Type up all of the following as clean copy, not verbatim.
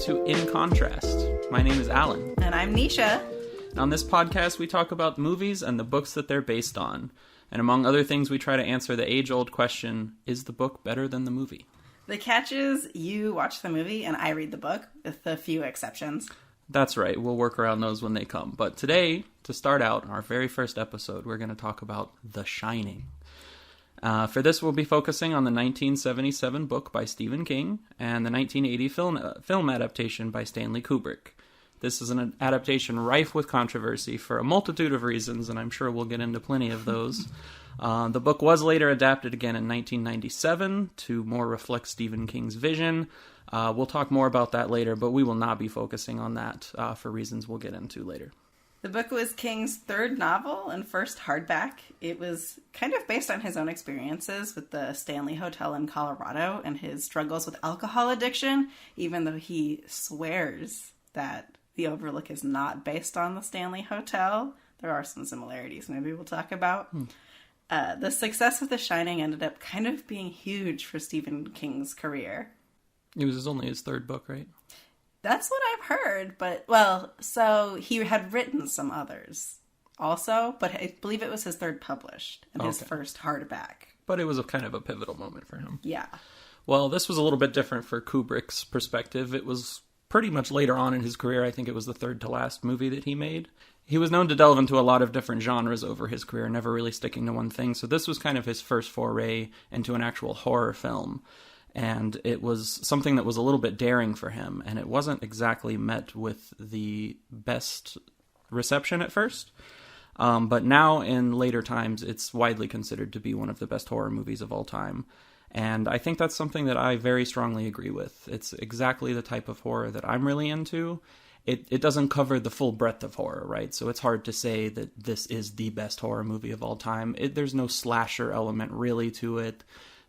to In Contrast. My name is Alan. And I'm Nisha. And on this podcast, we talk about movies and the books that they're based on. And among other things, we try to answer the age-old question, is the book better than the movie? The catch is you watch the movie and I read the book, with a few exceptions. That's right. We'll work around those when they come. But today, to start out, our very first episode, we're going to talk about The Shining. For this, we'll be focusing on the 1977 book by Stephen King and the 1980 film adaptation by Stanley Kubrick. This is an adaptation rife with controversy for a multitude of reasons, and I'm sure we'll get into plenty of those. The book was later adapted again in 1997 to more reflect Stephen King's vision. We'll talk more about that later, but we will not be focusing on that for reasons we'll get into later. The book was King's third novel and first hardback. It was kind of based on his own experiences with the Stanley Hotel in Colorado and his struggles with alcohol addiction, even though he swears that The Overlook is not based on the Stanley Hotel. There are some similarities maybe we'll talk about. The success of The Shining ended up kind of being huge for Stephen King's career. It was only his third book, right? That's what I've heard, but, well, so he had written some others also, but I believe it was his third published and his first hardback. But it was a kind of a pivotal moment for him. Yeah. Well, this was a little bit different for Kubrick's perspective. It was pretty much later on in his career. I think it was the third to last movie that he made. He was known to delve into a lot of different genres over his career, never really sticking to one thing. So this was kind of his first foray into an actual horror film. And it was something that was a little bit daring for him, and it wasn't exactly met with the best reception at first. But now, in later times, it's widely considered to be one of the best horror movies of all time. And I think that's something that I very strongly agree with. It's exactly the type of horror that I'm really into. It doesn't cover the full breadth of horror, right? So it's hard to say that this is the best horror movie of all time. There's no slasher element really to it.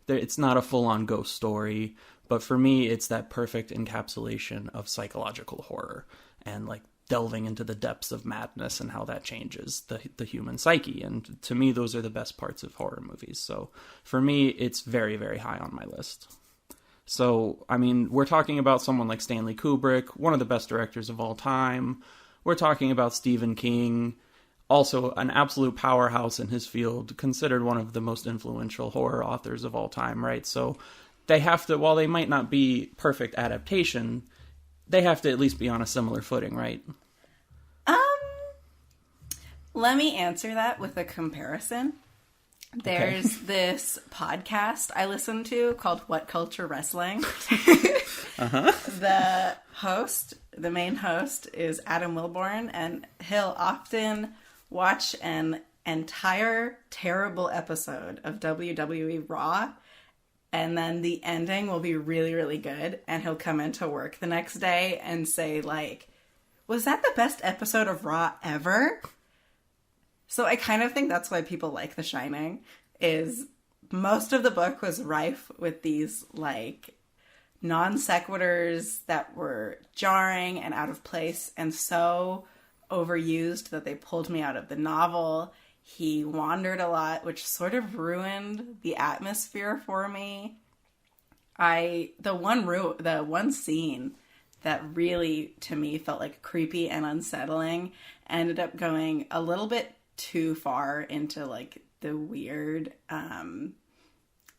It's not a full-on ghost story, but for me, it's that perfect encapsulation of psychological horror and like delving into the depths of madness and how that changes the human psyche. And to me, those are the best parts of horror movies. So for me, it's very, very high on my list. So, I mean, we're talking about someone like Stanley Kubrick, one of the best directors of all time. We're talking about Stephen King, also an absolute powerhouse in his field, considered one of the most influential horror authors of all time, right? So they have to, while they might not be perfect adaptation, they have to at least be on a similar footing, right? Let me answer that with a comparison. There's this podcast I listen to called What Culture Wrestling. The main host is Adam Wilborn, and he'll often watch an entire terrible episode of WWE Raw, and then the ending will be really, really good, and he'll come into work the next day and say, like, was that the best episode of Raw ever? So I kind of think that's why people like The Shining, is most of the book was rife with these, like, non sequiturs that were jarring and out of place, and so overused that they pulled me out of the novel. He wandered a lot, which sort of ruined the atmosphere for me. The one scene that really, to me, felt like creepy and unsettling ended up going a little bit too far into, like, the weird.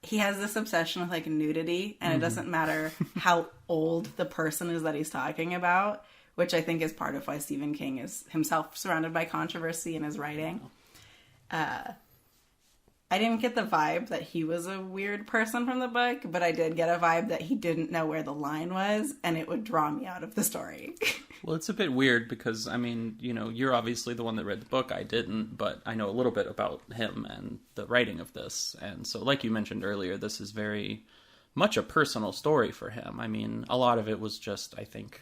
He has this obsession with, like, nudity, and it doesn't matter how old the person is that he's talking about, which I think is part of why Stephen King is himself surrounded by controversy in his writing. I didn't get the vibe that he was a weird person from the book, but I did get a vibe that he didn't know where the line was, and it would draw me out of the story. Well, it's a bit weird because, I mean, you know, you're obviously the one that read the book. I didn't, but I know a little bit about him and the writing of this. And so, like you mentioned earlier, this is very much a personal story for him. I mean, a lot of it was just, I think,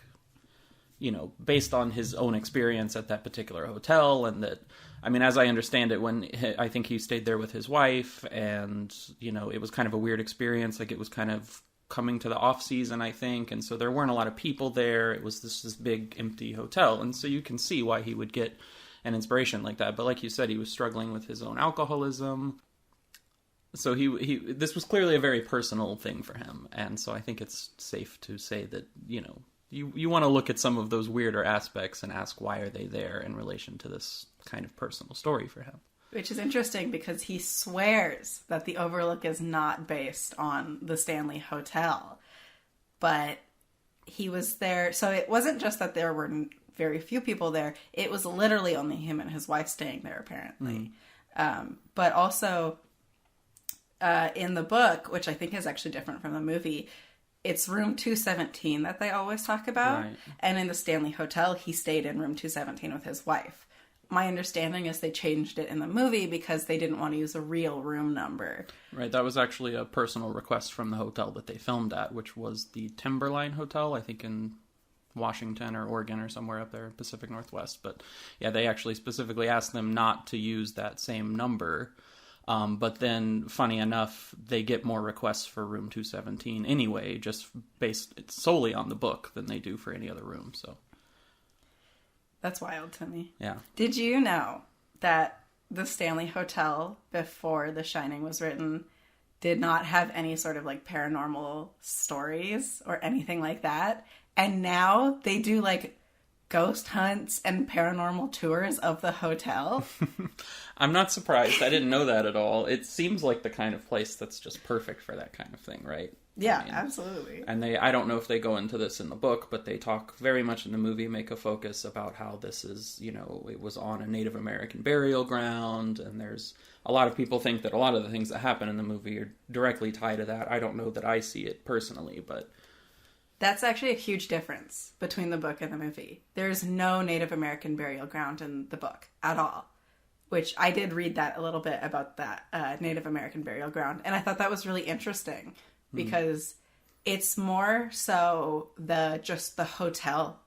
you know, based on his own experience at that particular hotel. And that, I mean, as I understand it, when I think he stayed there with his wife, and, you know, it was kind of a weird experience. Like, it was kind of coming to the off season, I think. And so there weren't a lot of people there. It was this big empty hotel. And so you can see why he would get an inspiration like that. But like you said, he was struggling with his own alcoholism. So this was clearly a very personal thing for him. And so I think it's safe to say that, you know, you want to look at some of those weirder aspects and ask why are they there in relation to this kind of personal story for him. Which is interesting because he swears that the Overlook is not based on the Stanley Hotel. But he was there. So it wasn't just that there were very few people there. It was literally only him and his wife staying there, apparently. But also in the book, which I think is actually different from the movie, it's room 217 that they always talk about. Right. And in the Stanley Hotel, he stayed in room 217 with his wife. My understanding is they changed it in the movie because they didn't want to use a real room number. Right, that was actually a personal request from the hotel that they filmed at, which was the Timberline Hotel, I think in Washington or Oregon or somewhere up there, Pacific Northwest. But yeah, they actually specifically asked them not to use that same number. But then, funny enough, they get more requests for room 217 anyway, just based solely on the book than they do for any other room, so... That's wild to me. Yeah. Did you know that the Stanley Hotel, before The Shining was written, did not have any sort of like paranormal stories or anything like that? And now they do like ghost hunts and paranormal tours of the hotel. I'm not surprised. I didn't know that at all. It seems like the kind of place that's just perfect for that kind of thing, right? Yeah, absolutely. And I don't know if they go into this in the book, but they talk very much in the movie, make a focus about how this is, it was on a Native American burial ground, and there's a lot of people think that a lot of the things that happen in the movie are directly tied to that. I don't know that I see it personally, but... That's actually a huge difference between the book and the movie. There's no Native American burial ground in the book at all, which I did read that a little bit about that Native American burial ground, and I thought that was really interesting. Because it's more so just the hotel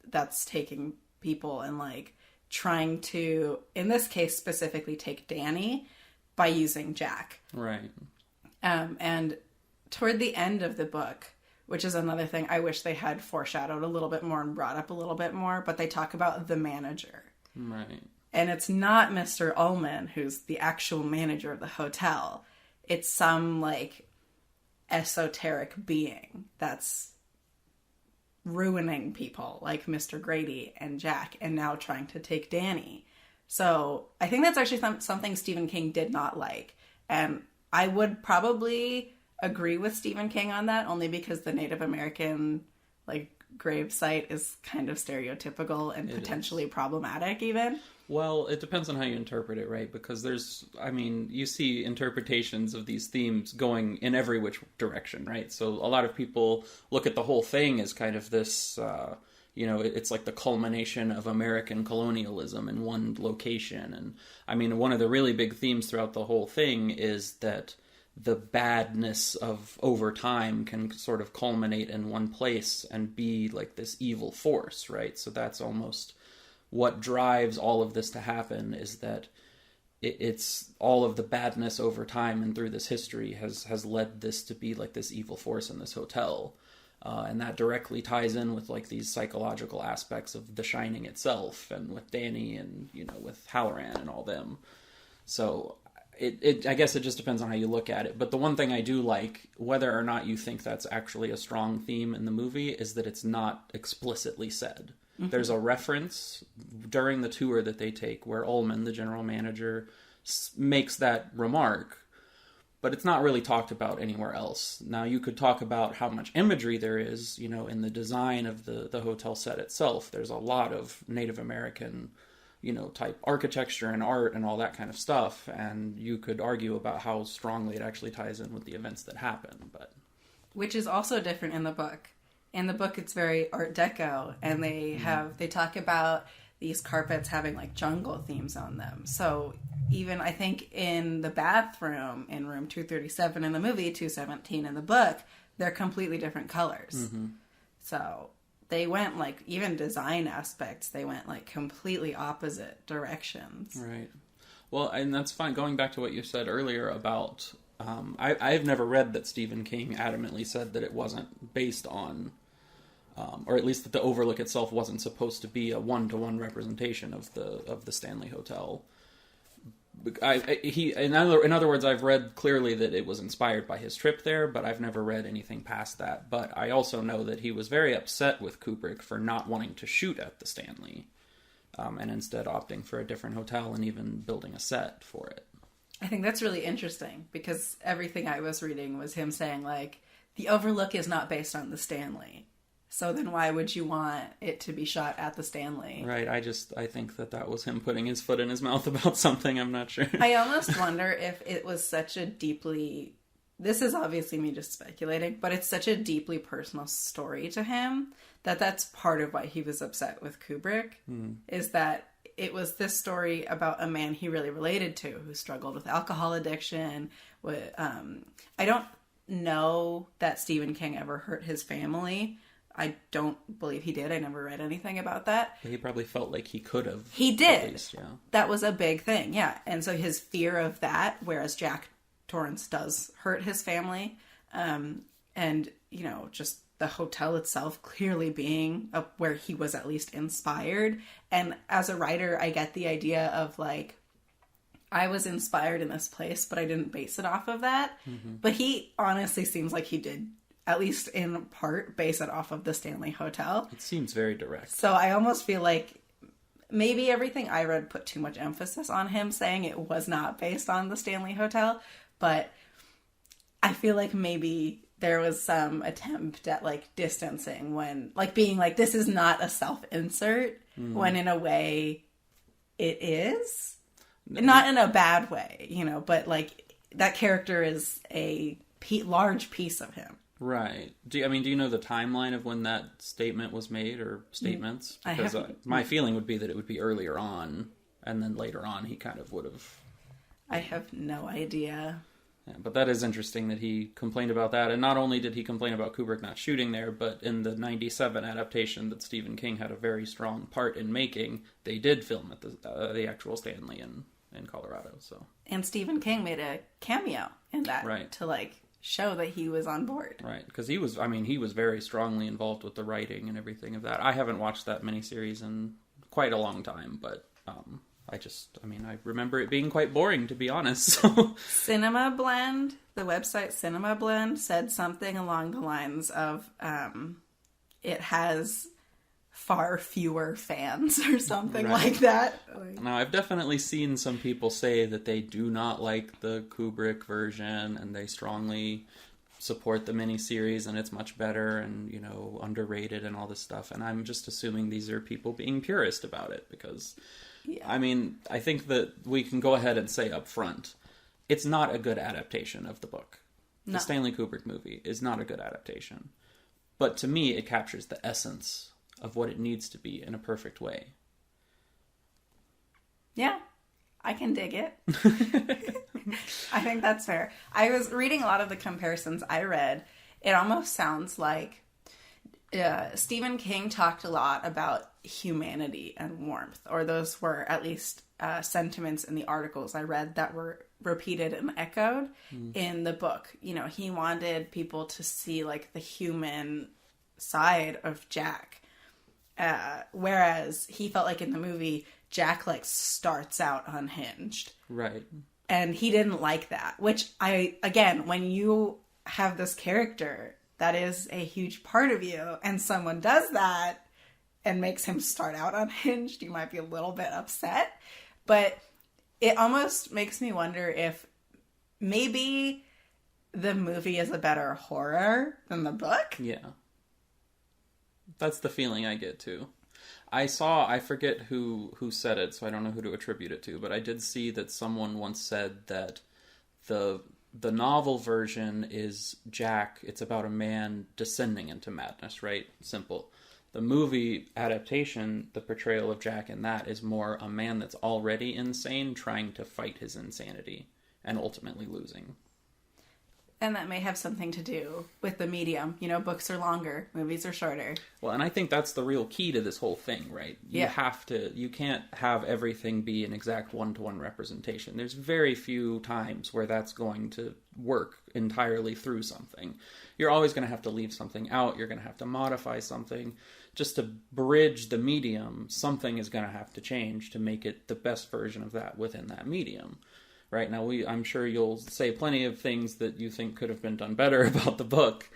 that's taking people and like trying to, in this case specifically, take Danny by using Jack. Right. And toward the end of the book, which is another thing I wish they had foreshadowed a little bit more and brought up a little bit more, but they talk about the manager. Right. And it's not Mr. Ullman who's the actual manager of the hotel. It's some like esoteric being that's ruining people like Mr. Grady and Jack and now trying to take Danny. So I think that's actually something Stephen King did not like. And I would probably agree with Stephen King on that, only because the Native American like grave site is kind of stereotypical and potentially problematic even. Well, it depends on how you interpret it, right? Because you see interpretations of these themes going in every which direction, right? So a lot of people look at the whole thing as kind of this, it's like the culmination of American colonialism in one location. And one of the really big themes throughout the whole thing is that the badness of over time can sort of culminate in one place and be like this evil force, right? So that's almost what drives all of this to happen, is that it's all of the badness over time and through this history has led this to be like this evil force in this hotel. And that directly ties in with like these psychological aspects of The Shining itself and with Danny and, with Halloran and all them. So I guess it just depends on how you look at it. But the one thing I do like, whether or not you think that's actually a strong theme in the movie, is that it's not explicitly said. Mm-hmm. There's a reference during the tour that they take where Ullman, the general manager, makes that remark, but it's not really talked about anywhere else. Now, you could talk about how much imagery there is, in the design of the hotel set itself. There's a lot of Native American, type architecture and art and all that kind of stuff, and you could argue about how strongly it actually ties in with the events that happen, but... Which is also different in the book. In the book, it's very Art Deco, and they talk about these carpets having like jungle themes on them. So even I think in the bathroom in room 237 in the movie, 217 in the book, they're completely different colors. Mm-hmm. So they went like, even design aspects, they went like completely opposite directions. Right. Well, and that's fine. Going back to what you said earlier about... I've never read that Stephen King adamantly said that it wasn't based on, or at least that the Overlook itself wasn't supposed to be a one-to-one representation of the Stanley Hotel. In other words, I've read clearly that it was inspired by his trip there, but I've never read anything past that. But I also know that he was very upset with Kubrick for not wanting to shoot at the Stanley, and instead opting for a different hotel and even building a set for it. I think that's really interesting, because everything I was reading was him saying, like, the Overlook is not based on the Stanley. So then why would you want it to be shot at the Stanley? Right, I think that was him putting his foot in his mouth about something, I'm not sure. I almost wonder if it was such a deeply... This is obviously me just speculating, but it's such a deeply personal story to him that that's part of why he was upset with Kubrick, is that it was this story about a man he really related to who struggled with alcohol addiction. I don't know that Stephen King ever hurt his family. I don't believe he did. I never read anything about that. He probably felt like he could have. He did. Least, yeah. That was a big thing, yeah. And so his fear of that, whereas Jack Torrance does hurt his family, and, you know, just the hotel itself clearly being where he was at least inspired. And as a writer, I get the idea of, like, I was inspired in this place, but I didn't base it off of that. Mm-hmm. But he honestly seems like he did, at least in part, base it off of the Stanley Hotel. It seems very direct. So I almost feel like maybe everything I read put too much emphasis on him saying it was not based on the Stanley Hotel. But I feel like maybe there was some attempt at, like, distancing when, like, being like, this is not a self-insert, when in a way it is. Not in a bad way, you know, but, like, that character is a large piece of him. Right. Do you know the timeline of when that statement was made, or statements? Because my feeling would be that it would be earlier on, and then later on he kind of would have... I have no idea. Yeah, but that is interesting that he complained about that. And not only did he complain about Kubrick not shooting there, but in the 97 adaptation that Stephen King had a very strong part in making, they did film at the actual Stanley in Colorado. So. And Stephen King made a cameo in that, right, to, like, show that he was on board. Right, because he was very strongly involved with the writing and everything of that. I haven't watched that miniseries in quite a long time, but I remember it being quite boring, to be honest. So. Cinema Blend, the website Cinema Blend, said something along the lines of it has far fewer fans or something like that. Now, I've definitely seen some people say that they do not like the Kubrick version, and they strongly support the miniseries, and it's much better and, you know, underrated and all this stuff. And I'm just assuming these are people being purist about it, because... Yeah. I mean, I think that we can go ahead and say up front, it's not a good adaptation of the book. No. The Stanley Kubrick movie is not a good adaptation. But to me, it captures the essence of what it needs to be in a perfect way. Yeah, I can dig it. I think that's fair. I was reading a lot of the comparisons I read. It almost sounds like Stephen King talked a lot about humanity and warmth, or those were at least sentiments in the articles I read that were repeated and echoed in the book. You know, he wanted people to see, like, the human side of Jack, whereas he felt like in the movie Jack, like, starts out unhinged, right? And he didn't like that, which when you have this character that is a huge part of you, and someone does that and makes him start out unhinged, you might be a little bit upset. But it almost makes me wonder if maybe the movie is a better horror than the book. Yeah. That's the feeling I get, too. I forget who said it, so I don't know who to attribute it to, but I did see that someone once said that the novel version is Jack. It's about a man descending into madness, right? Simple. The movie adaptation, the portrayal of Jack in that is more a man that's already insane trying to fight his insanity and ultimately losing. And that may have something to do with the medium. You know, books are longer, movies are shorter. Well, and I think that's the real key to this whole thing, right? You can't have everything be an exact one-to-one representation. There's very few times where that's going to work entirely through something. You're always going to have to leave something out. You're going to have to modify something. Just to bridge the medium, something is going to have to change to make it the best version of that within that medium. right? Now, I'm sure you'll say plenty of things that you think could have been done better about the book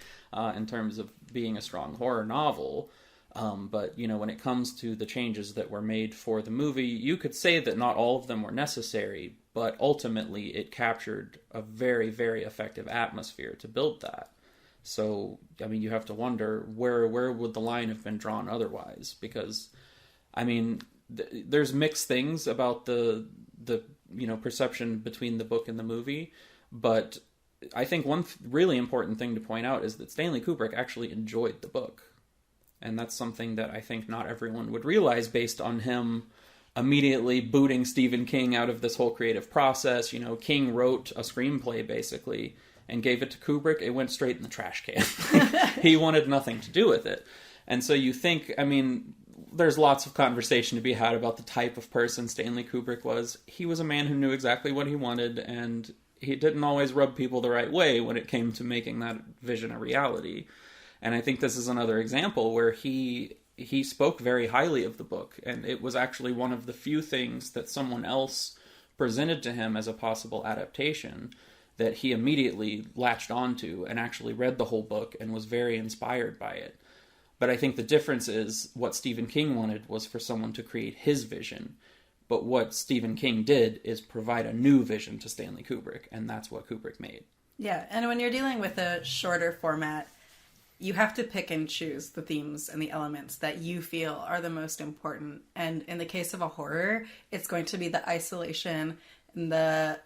in terms of being a strong horror novel. But, you know, when it comes to the changes that were made for the movie, you could say that not all of them were necessary, but ultimately it captured a very, very effective atmosphere to build that. So, I mean, you have to wonder where would the line have been drawn otherwise? Because, I mean, there's mixed things about the you know, perception between the book and the movie, but I think one really important thing to point out is that Stanley Kubrick actually enjoyed the book. And that's something that I think not everyone would realize based on him immediately booting Stephen King out of this whole creative process. You know, King wrote a screenplay basically and gave it to Kubrick. It went straight in the trash can. He wanted nothing to do with it. And so you think, I mean, there's lots of conversation to be had about the type of person Stanley Kubrick was. He was a man who knew exactly what he wanted, and he didn't always rub people the right way when it came to making that vision a reality. And I think this is another example where he spoke very highly of the book, and it was actually one of the few things that someone else presented to him as a possible adaptation that he immediately latched onto and actually read the whole book and was very inspired by it. But I think the difference is what Stephen King wanted was for someone to create his vision. But what Stephen King did is provide a new vision to Stanley Kubrick, and that's what Kubrick made. Yeah, and when you're dealing with a shorter format, you have to pick and choose the themes and the elements that you feel are the most important. And in the case of a horror, it's going to be the isolation and the,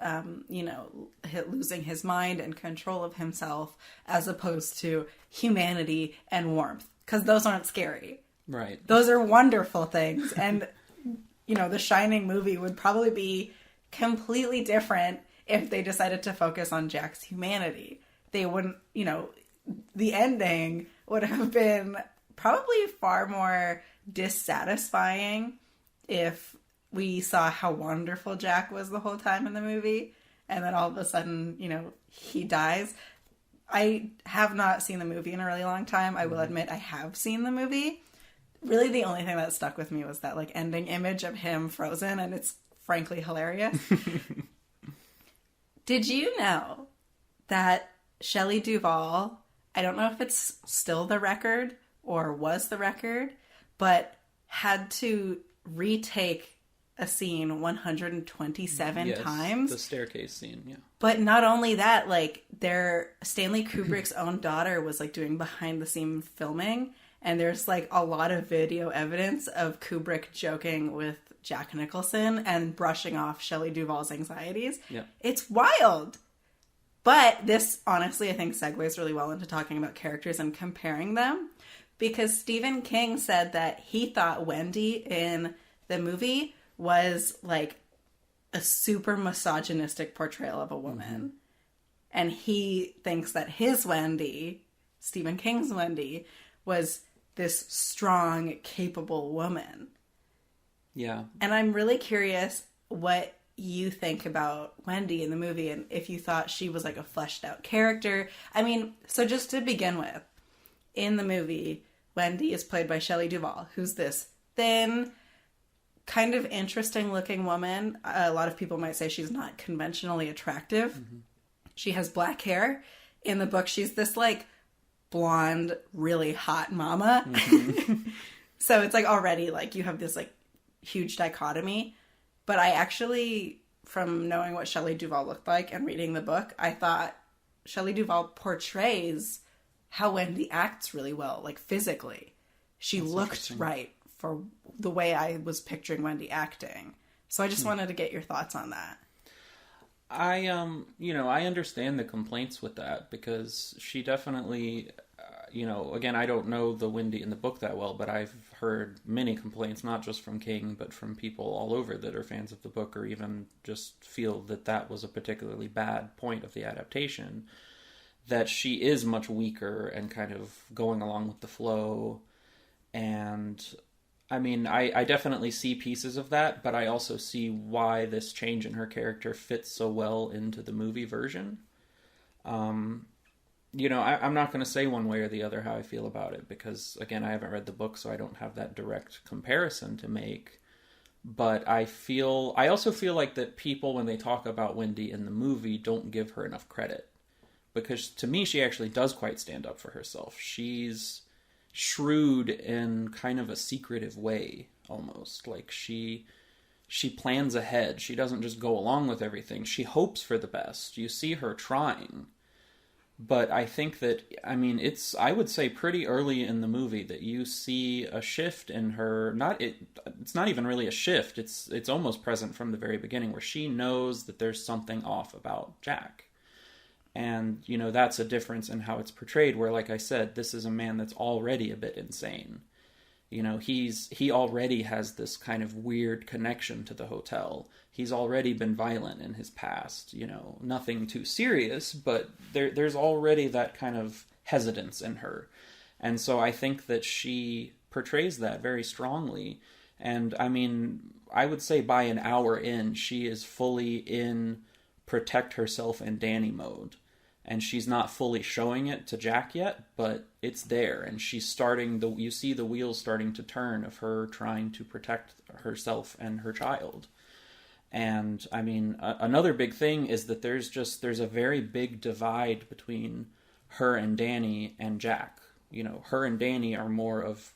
losing his mind and control of himself, as opposed to humanity and warmth. Because those aren't scary. Right. Those are wonderful things. And, you know, the Shining movie would probably be completely different if they decided to focus on Jack's humanity. They wouldn't, you know, the ending would have been probably far more dissatisfying if we saw how wonderful Jack was the whole time in the movie, and then all of a sudden, you know, he dies. I have not seen the movie in a really long time. I will admit I have seen the movie. Really, the only thing that stuck with me was that, like, ending image of him frozen, and it's frankly hilarious. Did you know that Shelley Duvall, I don't know if it's still the record or was the record, but had to retake a scene 127 times. The staircase scene, yeah. But not only that, like, Stanley Kubrick's own daughter was, like, doing behind-the-scene filming, and there's, like, a lot of video evidence of Kubrick joking with Jack Nicholson and brushing off Shelley Duvall's anxieties. Yeah. It's wild! But this, honestly, I think segues really well into talking about characters and comparing them, because Stephen King said that he thought Wendy in the movie was, like, a super misogynistic portrayal of a woman. Mm-hmm. And he thinks that his Wendy, Stephen King's Wendy, was this strong, capable woman. Yeah. And I'm really curious what you think about Wendy in the movie, and if you thought she was, like, a fleshed out character. I mean, so just to begin with, in the movie, Wendy is played by Shelley Duvall, who's this thin, kind of interesting looking woman. A lot of people might say she's not conventionally attractive. Mm-hmm. She has black hair. In the book, she's this, like, blonde, really hot mama. Mm-hmm. So it's, like, already, like, you have this, like, huge dichotomy. But I actually, from knowing what Shelley Duvall looked like and reading the book, I thought Shelley Duvall portrays how Wendy acts really well, like, physically. She looked right for the way I was picturing Wendy acting. So I just wanted to get your thoughts on that. I understand the complaints with that, because she definitely, again, I don't know the Wendy in the book that well, but I've heard many complaints, not just from King, but from people all over that are fans of the book, or even just feel that that was a particularly bad point of the adaptation, that she is much weaker and kind of going along with the flow. And I mean, I definitely see pieces of that, but I also see why this change in her character fits so well into the movie version. I'm not going to say one way or the other how I feel about it, because, again, I haven't read the book, so I don't have that direct comparison to make. But I also feel like that people, when they talk about Wendy in the movie, don't give her enough credit. Because to me, she actually does quite stand up for herself. She's shrewd in kind of a secretive way, almost. Like, she plans ahead. She doesn't just go along with everything. She hopes for the best. You see her trying. But I think that, it's, I would say pretty early in the movie that you see a shift in her. It's not even really a shift. It's almost present from the very beginning, where she knows that there's something off about Jack. And, that's a difference in how it's portrayed, where, like I said, this is a man that's already a bit insane. He already has this kind of weird connection to the hotel. He's already been violent in his past, nothing too serious, but there's already that kind of hesitance in her. And so I think that she portrays that very strongly. And I would say by an hour in, she is fully in protect herself and Danny mode. And she's not fully showing it to Jack yet, but it's there. And she's you see the wheels starting to turn of her trying to protect herself and her child. And, another big thing is that there's a very big divide between her and Danny and Jack. Her and Danny are more of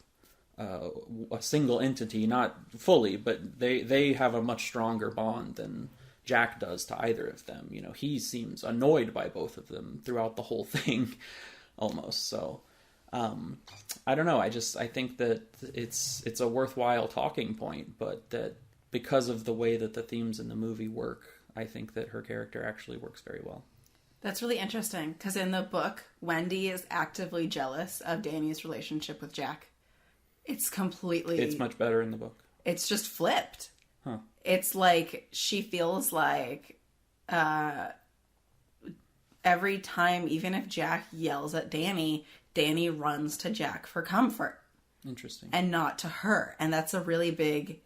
a single entity, not fully, but they have a much stronger bond than Jack does to either of them. He seems annoyed by both of them throughout the whole thing, almost. So, I don't know. I think that it's a worthwhile talking point, but that because of the way that the themes in the movie work, I think that her character actually works very well. That's really interesting, because in the book, Wendy is actively jealous of Danny's relationship with Jack. It's much better in the book. It's just flipped. Huh. It's like she feels like every time, even if Jack yells at Danny, Danny runs to Jack for comfort. Interesting. And not to her. And that's a really big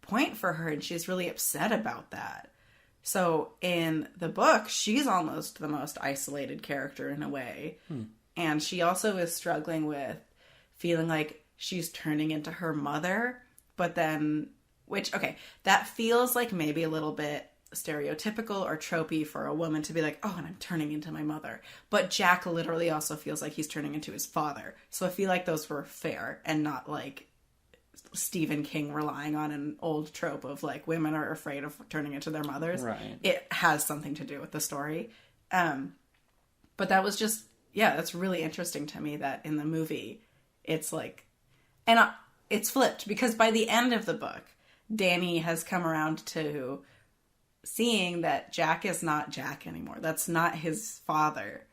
point for her, and she's really upset about that. So in the book, she's almost the most isolated character in a way. And she also is struggling with feeling like she's turning into her mother, but then... that feels like maybe a little bit stereotypical or tropey for a woman to be like, oh, and I'm turning into my mother. But Jack literally also feels like he's turning into his father. So I feel like those were fair and not like Stephen King relying on an old trope of like women are afraid of turning into their mothers. Right. It has something to do with the story. But that was just, that's really interesting to me that in the movie, it's like, and it's flipped because by the end of the book, Danny has come around to seeing that Jack is not Jack anymore. That's not his father.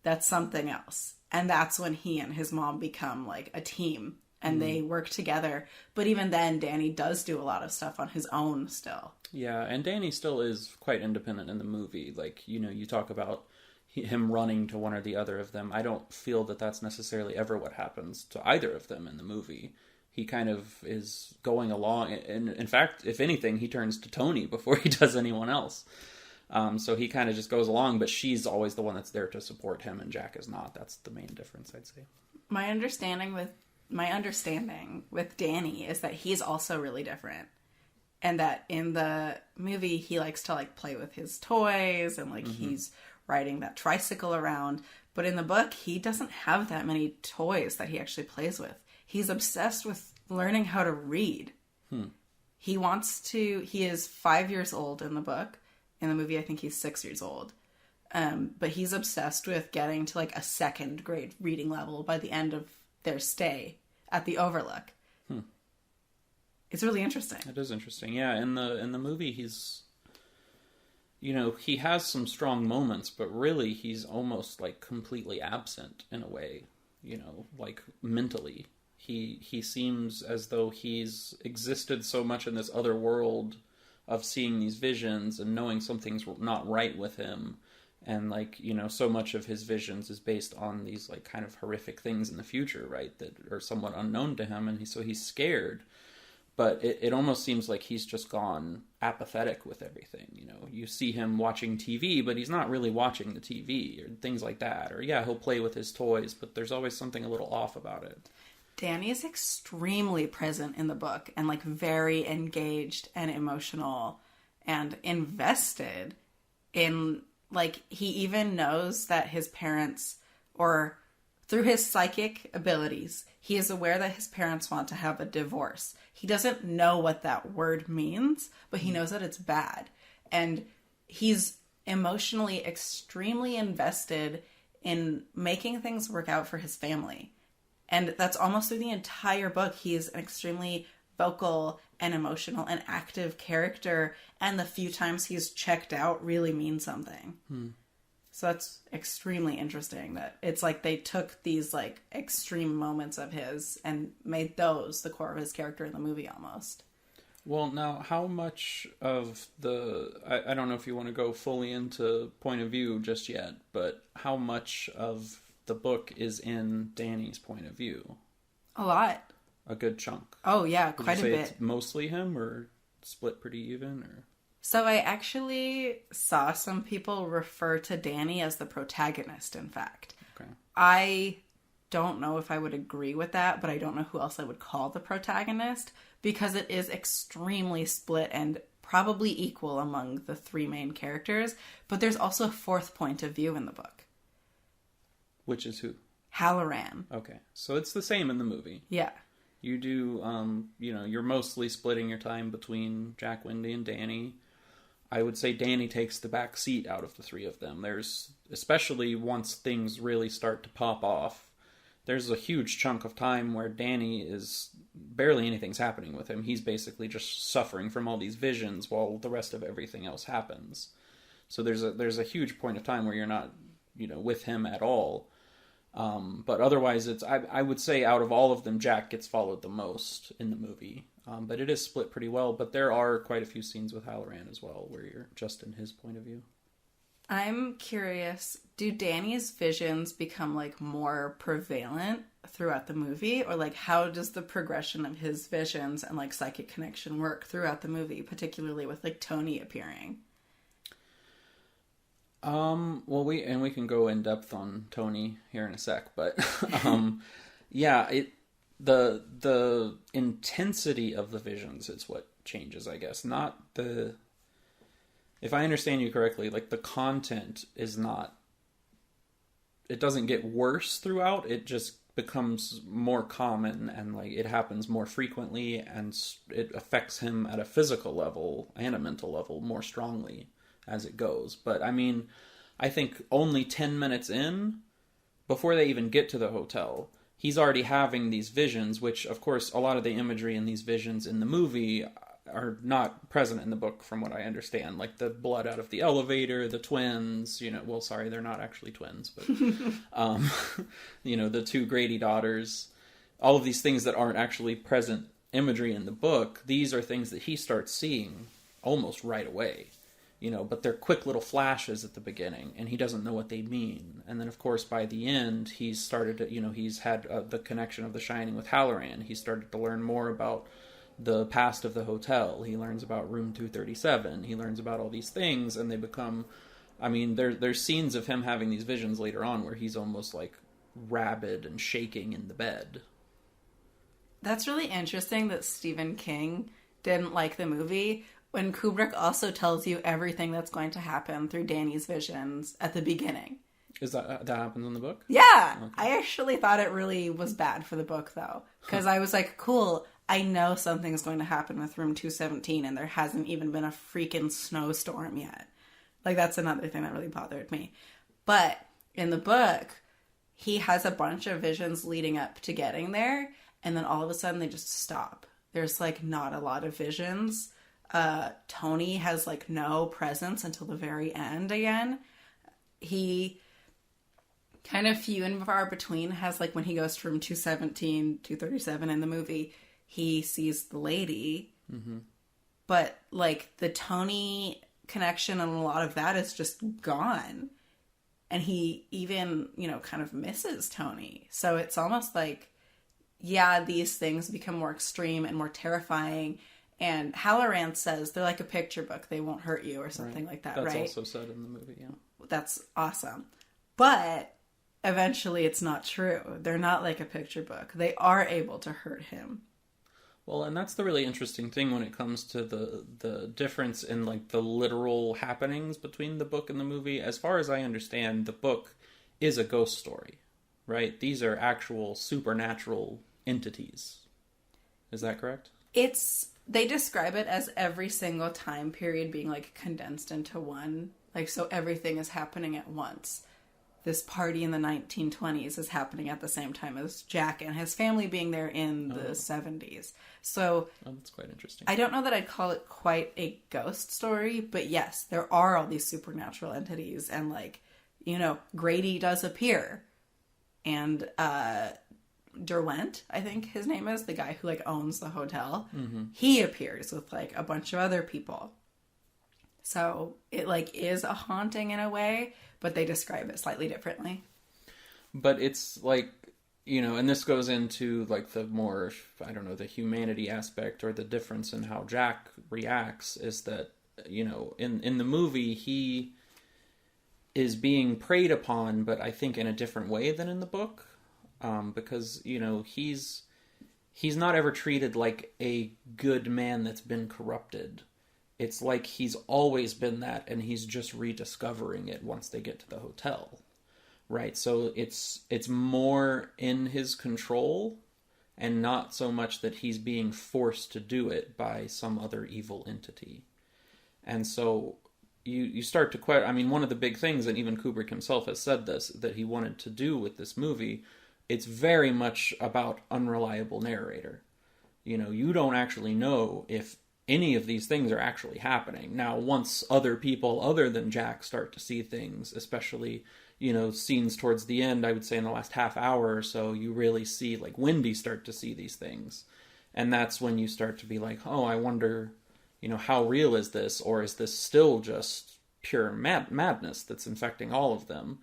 That's something else. And that's when he and his mom become like a team and they work together. But even then, Danny does do a lot of stuff on his own still. Yeah, and Danny still is quite independent in the movie. Like, you talk about him running to one or the other of them. I don't feel that that's necessarily ever what happens to either of them in the movie. He kind of is going along. And in fact, if anything, he turns to Tony before he does anyone else. So he kind of just goes along, but she's always the one that's there to support him, and Jack is not. That's the main difference, I'd say. My understanding with Danny is that he's also really different. And that in the movie, he likes to like play with his toys and like he's riding that tricycle around. But in the book, he doesn't have that many toys that he actually plays with. He's obsessed with learning how to read. He is 5 years old in the book. In the movie, I think he's 6 years old. But he's obsessed with getting to like a second grade reading level by the end of their stay at the Overlook. It's really interesting. It is interesting. Yeah, in the movie, he's, he has some strong moments, but really he's almost like completely absent in a way, like mentally. He seems as though he's existed so much in this other world of seeing these visions and knowing something's not right with him. And like, so much of his visions is based on these like kind of horrific things in the future, right? That are somewhat unknown to him. And he's scared, but it almost seems like he's just gone apathetic with everything. You see him watching TV, but he's not really watching the TV or things like that. Or he'll play with his toys, but there's always something a little off about it. Danny is extremely present in the book and like very engaged and emotional and invested in, like, he even knows that his parents, or through his psychic abilities, he is aware that his parents want to have a divorce. He doesn't know what that word means, but he knows that it's bad. And he's emotionally extremely invested in making things work out for his family. And that's almost through the entire book. He's an extremely vocal and emotional and active character. And the few times he's checked out really mean something. So that's extremely interesting that it's like they took these like extreme moments of his and made those the core of his character in the movie almost. Well, now, how much of the... I don't know if you want to go fully into point of view just yet, but how much of the book is in Danny's point of view? A lot. A good chunk. Oh, yeah, Would quite you say a bit. It's mostly him, or split pretty even, or... So I actually saw some people refer to Danny as the protagonist, in fact. Okay. I don't know if I would agree with that, but I don't know who else I would call the protagonist, because it is extremely split and probably equal among the three main characters, but there's also a fourth point of view in the book. Which is who? Halloran. Okay. So it's the same in the movie. Yeah. You do, you're mostly splitting your time between Jack Wendy and Danny. I would say Danny takes the back seat out of the three of them. There's, especially once things really start to pop off, there's a huge chunk of time where Danny is, barely anything's happening with him. He's basically just suffering from all these visions while the rest of everything else happens. So there's a huge point of time where you're not, with him at all. But otherwise, I would say out of all of them, Jack gets followed the most in the movie. But it is split pretty well. But there are quite a few scenes with Halloran as well, where you're just in his point of view. I'm curious, do Danny's visions become like more prevalent throughout the movie? Or like how does the progression of his visions and like psychic connection work throughout the movie, particularly with like Tony appearing? Well, we can go in depth on Tony here in a sec, but yeah, the intensity of the visions is what changes, I guess. Not the, if I understand you correctly, like the content is not, it doesn't get worse throughout, it just becomes more common and like it happens more frequently, and it affects him at a physical level and a mental level more strongly as it goes. But I mean, I think only 10 minutes in, before they even get to the hotel, he's already having these visions, which of course a lot of the imagery in these visions in the movie are not present in the book from what I understand. Like the blood out of the elevator, the twins, well, sorry, they're not actually twins, but the two Grady daughters, all of these things that aren't actually present imagery in the book, these are things that he starts seeing almost right away. But they're quick little flashes at the beginning, and he doesn't know what they mean. And then, of course, by the end, he's started to, he's had the connection of The Shining with Halloran. He started to learn more about the past of the hotel. He learns about room 237. He learns about all these things, and they become, there's scenes of him having these visions later on where he's almost like rabid and shaking in the bed. That's really interesting that Stephen King didn't like the movie, when Kubrick also tells you everything that's going to happen through Danny's visions at the beginning. Is that happens in the book? Yeah. Okay. I actually thought it really was bad for the book, though. Because I was like, cool, I know something's going to happen with room 217, and there hasn't even been a freaking snowstorm yet. Like, that's another thing that really bothered me. But in the book, he has a bunch of visions leading up to getting there, and then all of a sudden they just stop. There's, like, not a lot of visions. Tony has like no presence until the very end again. He kind of few and far between has like when he goes from 217, 237 in the movie, he sees the lady. Mm-hmm. But like the Tony connection and a lot of that is just gone. And he even, kind of misses Tony. So it's almost like, yeah, these things become more extreme and more terrifying. And Halloran says they're like a picture book. They won't hurt you or something like that, That's right? That's also said in the movie, yeah. That's awesome. But eventually it's not true. They're not like a picture book. They are able to hurt him. Well, and that's the really interesting thing when it comes to the difference in like the literal happenings between the book and the movie. As far as I understand, the book is a ghost story, right? These are actual supernatural entities. Is that correct? They describe it as every single time period being like condensed into one. Like, so everything is happening at once. This party in the 1920s is happening at the same time as Jack and his family being there in the 70s. So that's quite interesting. I don't know that I'd call it quite a ghost story, but yes, there are all these supernatural entities, and like, you know, Grady does appear, and Derwent, I think his name is, the guy who like owns the hotel. Mm-hmm. He appears with like a bunch of other people. So it like is a haunting in a way, but they describe it slightly differently. But it's like, you know, and this goes into like the more, I don't know, the humanity aspect or the difference in how Jack reacts is that, you know, in the movie, he is being preyed upon, but I think in a different way than in the book. Because, you know, he's not ever treated like a good man that's been corrupted. It's like he's always been that, and he's just rediscovering it once they get to the hotel, right? So it's more in his control, and not so much that he's being forced to do it by some other evil entity. And so you start to question. I mean, one of the big things, and even Kubrick himself has said this, that he wanted to do with this movie, it's very much about unreliable narrator. You know, you don't actually know if any of these things are actually happening. Now, once other people other than Jack start to see things, especially, you know, scenes towards the end, I would say in the last half hour or so, you really see, like, Wendy start to see these things. And that's when you start to be like, oh, I wonder, you know, how real is this? Or is this still just pure madness that's infecting all of them?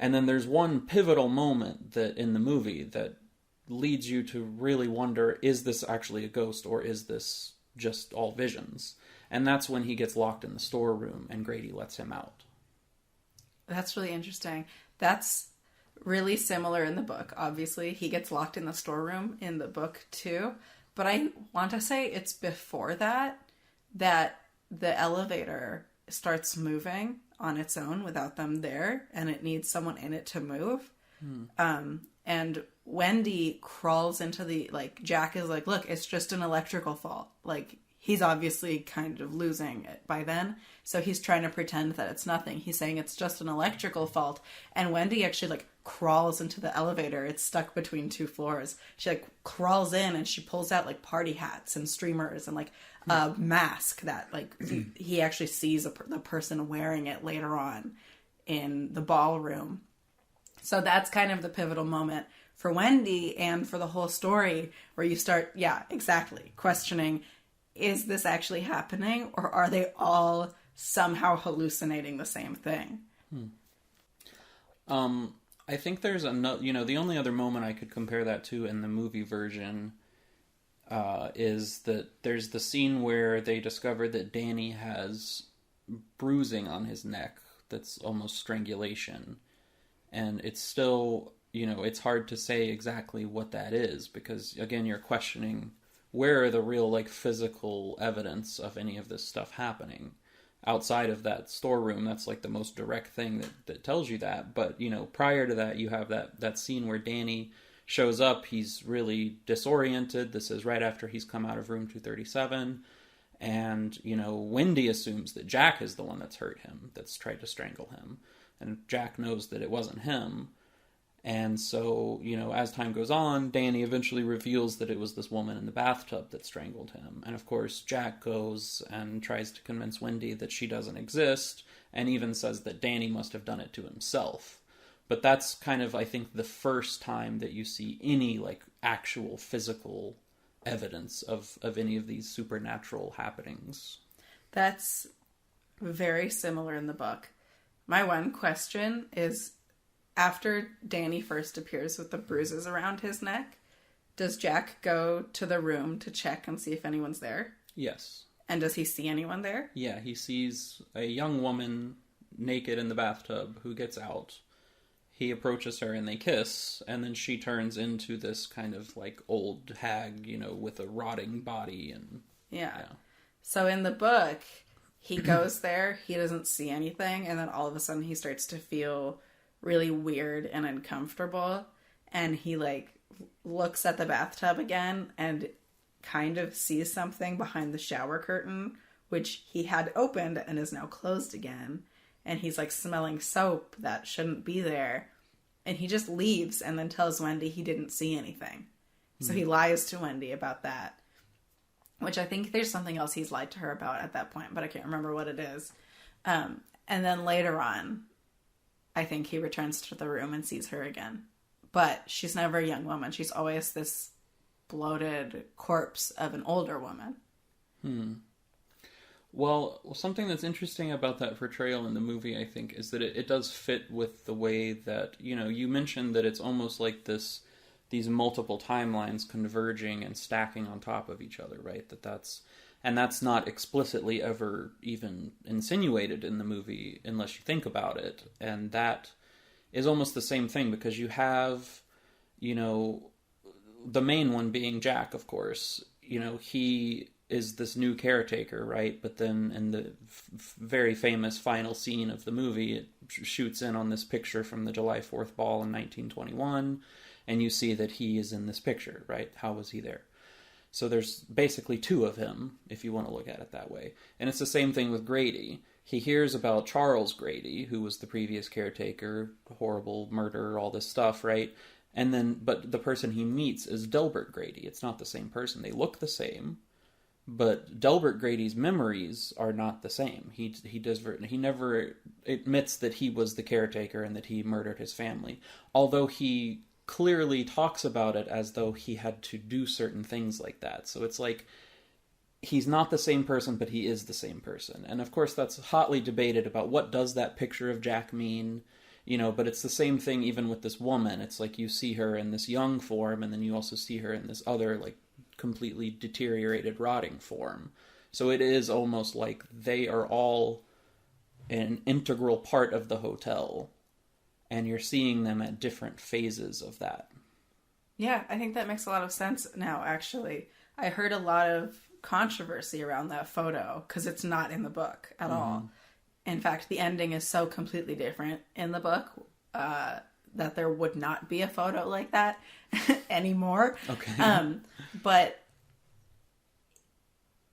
And then there's one pivotal moment that in the movie that leads you to really wonder, is this actually a ghost, or is this just all visions? And that's when he gets locked in the storeroom and Grady lets him out. That's really interesting. That's really similar in the book. Obviously, he gets locked in the storeroom in the book too. But I want to say it's before that the elevator starts moving on its own without them there, and it needs someone in it to move. And Wendy crawls into the, like, Jack is like, look, it's just an electrical fault. Like, he's obviously kind of losing it by then. So he's trying to pretend that it's nothing. He's saying it's just an electrical fault. And Wendy actually, like, crawls into the elevator. It's stuck between two floors. She, like, crawls in and she pulls out, like, party hats and streamers and, like, a mask that, like, he actually sees the person wearing it later on in the ballroom. So that's kind of the pivotal moment for Wendy and for the whole story, where you start, questioning, is this actually happening, or are they all somehow hallucinating the same thing? I think there's another, you know, the only other moment I could compare that to in the movie version is that there's the scene where they discover that Danny has bruising on his neck that's almost strangulation. And it's still, you know, it's hard to say exactly what that is, because, again, you're questioning where are the real, like, physical evidence of any of this stuff happening. Outside of that storeroom, that's, like, the most direct thing that tells you that. But, you know, prior to that, you have that scene where Danny shows up. He's really disoriented. This is right after he's come out of room 237. And, you know, Wendy assumes that Jack is the one that's hurt him, that's tried to strangle him. And Jack knows that it wasn't him. And so, you know, as time goes on, Danny eventually reveals that it was this woman in the bathtub that strangled him. And of course, Jack goes and tries to convince Wendy that she doesn't exist, and even says that Danny must have done it to himself. But that's kind of, I think, the first time that you see any, like, actual physical evidence of any of these supernatural happenings. That's very similar in the book. My one question is, after Danny first appears with the bruises around his neck, does Jack go to the room to check and see if anyone's there? Yes. And does he see anyone there? Yeah, he sees a young woman naked in the bathtub who gets out. he approaches her and they kiss, and then she turns into this kind of like old hag, you know, with a rotting body. And yeah. So in the book, he goes there, he doesn't see anything, and then all of a sudden he starts to feel really weird and uncomfortable, and he like looks at the bathtub again and kind of sees something behind the shower curtain, which he had opened and is now closed again, and he's like smelling soap that shouldn't be there, and he just leaves and then tells Wendy he didn't see anything. So he lies to Wendy about that, which I think there's something else he's lied to her about at that point, but I can't remember what it is. And then later on, I think he returns to the room and sees her again. But she's never a young woman. She's always this bloated corpse of an older woman. Well, something that's interesting about that portrayal in the movie, I think, is that it does fit with the way that, you know, you mentioned that it's almost like these multiple timelines converging and stacking on top of each other, right? That's not explicitly ever even insinuated in the movie unless you think about it. And that is almost the same thing, because you have, you know, the main one being Jack, of course. You know, he is this new caretaker, right? But then in the very famous final scene of the movie, it shoots in on this picture from the July 4th ball in 1921, and you see that he is in this picture, right? How was he there? So there's basically two of him, if you want to look at it that way. And it's the same thing with Grady. He hears about Charles Grady, who was the previous caretaker, horrible murder, all this stuff, right? And then, but the person he meets is Delbert Grady. It's not the same person. They look the same, but Delbert Grady's memories are not the same. He never admits that he was the caretaker and that he murdered his family, although he clearly talks about it as though he had to do certain things like that. So it's like, he's not the same person, but he is the same person. And of course that's hotly debated about what does that picture of Jack mean, you know, but it's the same thing even with this woman. It's like you see her in this young form, and then you also see her in this other, like, completely deteriorated, rotting form. So it is almost like they are all an integral part of the hotel, and you're seeing them at different phases of that. Yeah, I think that makes a lot of sense now, actually. I heard a lot of controversy around that photo because it's not in the book at all. In fact, the ending is so completely different in the book that there would not be a photo like that anymore. Okay. But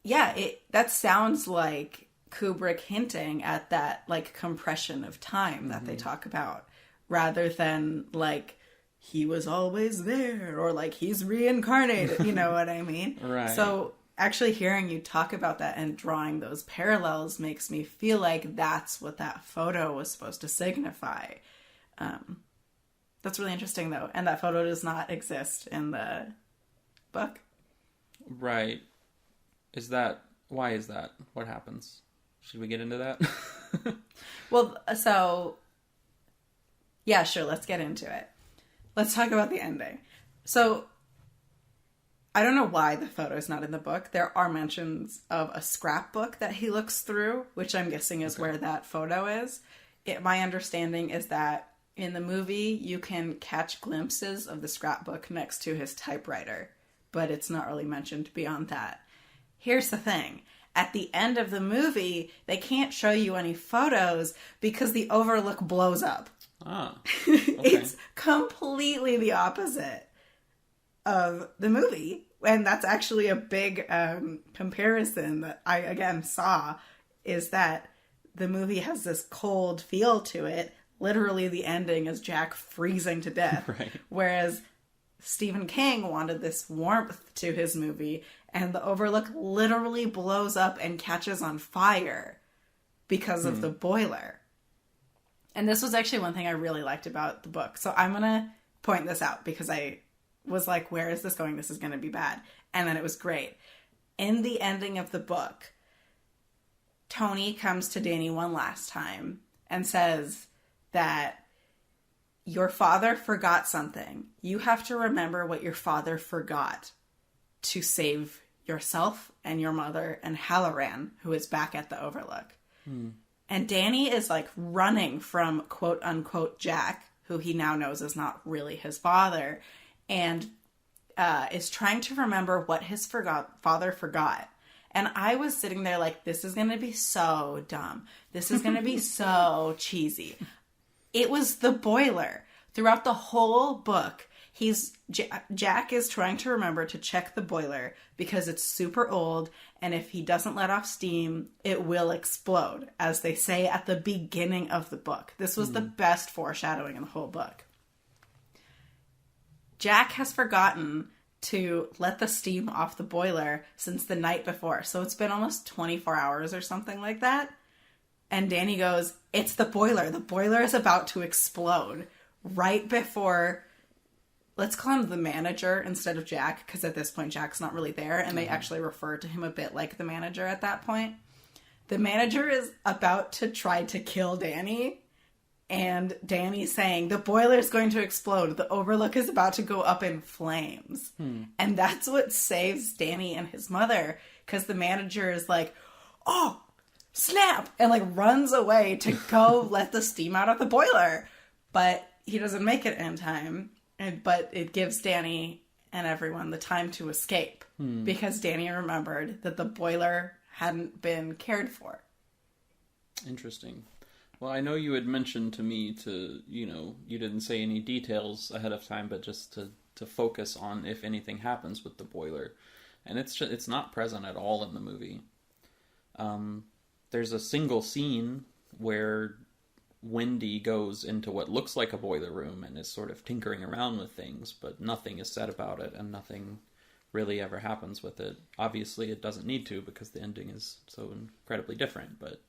yeah, that sounds like Kubrick hinting at that, like, compression of time that they talk about, rather than like he was always there or like he's reincarnated. You know what I mean? Right. So actually hearing you talk about that and drawing those parallels makes me feel like that's what that photo was supposed to signify. That's really interesting, though. And that photo does not exist in the book. Right. Why is that? What happens? Should we get into that? Well, so, yeah, sure, let's get into it. Let's talk about the ending. So, I don't know why the photo is not in the book. There are mentions of a scrapbook that he looks through, which I'm guessing is where that photo is. My understanding is that in the movie, you can catch glimpses of the scrapbook next to his typewriter, but it's not really mentioned beyond that. Here's the thing. At the end of the movie, they can't show you any photos because the overlook blows up. Ah, okay. It's completely the opposite of the movie. And that's actually a big comparison that I, again, saw, is that the movie has this cold feel to it. Literally, the ending is Jack freezing to death. Right. Whereas Stephen King wanted this warmth to his movie, and the overlook literally blows up and catches on fire because of the boiler. And this was actually one thing I really liked about the book. So I'm going to point this out because I was like, where is this going? This is going to be bad. And then it was great. In the ending of the book, Tony comes to Danny one last time and says that your father forgot something. You have to remember what your father forgot to save yourself and your mother and Halloran, who is back at the Overlook. And Danny is like running from quote unquote Jack, who he now knows is not really his father, and is trying to remember what his father forgot. And I was sitting there like, this is going to be so dumb. This is going to be so cheesy. It was the boiler. Throughout the whole book, Jack is trying to remember to check the boiler because it's super old, and if he doesn't let off steam, it will explode, as they say at the beginning of the book. This was the best foreshadowing in the whole book. Jack has forgotten to let the steam off the boiler since the night before. So it's been almost 24 hours or something like that. And Danny goes, it's the boiler. The boiler is about to explode right before, let's call him the manager instead of Jack, because at this point Jack's not really there, and they actually refer to him a bit like the manager at that point. The manager is about to try to kill Danny, and Danny's saying, the boiler is going to explode. The Overlook is about to go up in flames. And that's what saves Danny and his mother, because the manager is like, oh, snap! And like runs away to go let the steam out of the boiler. But he doesn't make it in time. But it gives Danny and everyone the time to escape, because Danny remembered that the boiler hadn't been cared for. Interesting. Well, I know you had mentioned to me you didn't say any details ahead of time, but just to focus on if anything happens with the boiler. And it's not present at all in the movie. There's a single scene where Wendy goes into what looks like a boiler room and is sort of tinkering around with things, but nothing is said about it and nothing really ever happens with it. Obviously, it doesn't need to because the ending is so incredibly different, but...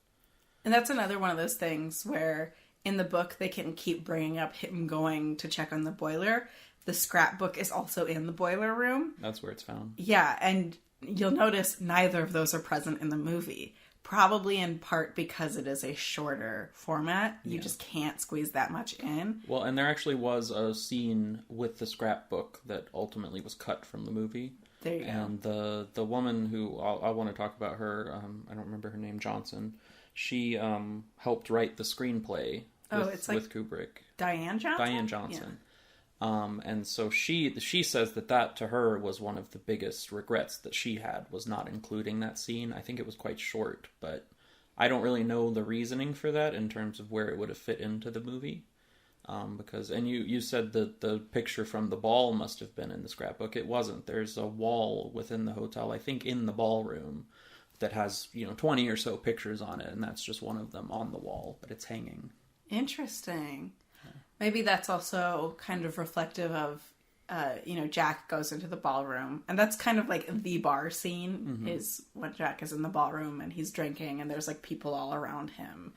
And that's another one of those things where in the book they can keep bringing up him going to check on the boiler. The scrapbook is also in the boiler room. That's where it's found. Yeah, and you'll notice neither of those are present in the movie. Probably in part because it is a shorter format. You just can't squeeze that much in. Well, and there actually was a scene with the scrapbook that ultimately was cut from the movie. There you go. And the woman who, I want to talk about her, I don't remember her name, Johnson. She helped write the screenplay with Kubrick. Diane Johnson? Diane Johnson. Yeah. And so she says that to her was one of the biggest regrets that she had, was not including that scene. I think it was quite short, but I don't really know the reasoning for that in terms of where it would have fit into the movie. Because you said that the picture from the ball must have been in the scrapbook. It wasn't. There's a wall within the hotel, I think in the ballroom, that has 20 or so pictures on it, and that's just one of them on the wall, but it's hanging. Interesting. Maybe that's also kind of reflective of, Jack goes into the ballroom. And that's kind of like the bar scene, is when Jack is in the ballroom and he's drinking and there's like people all around him.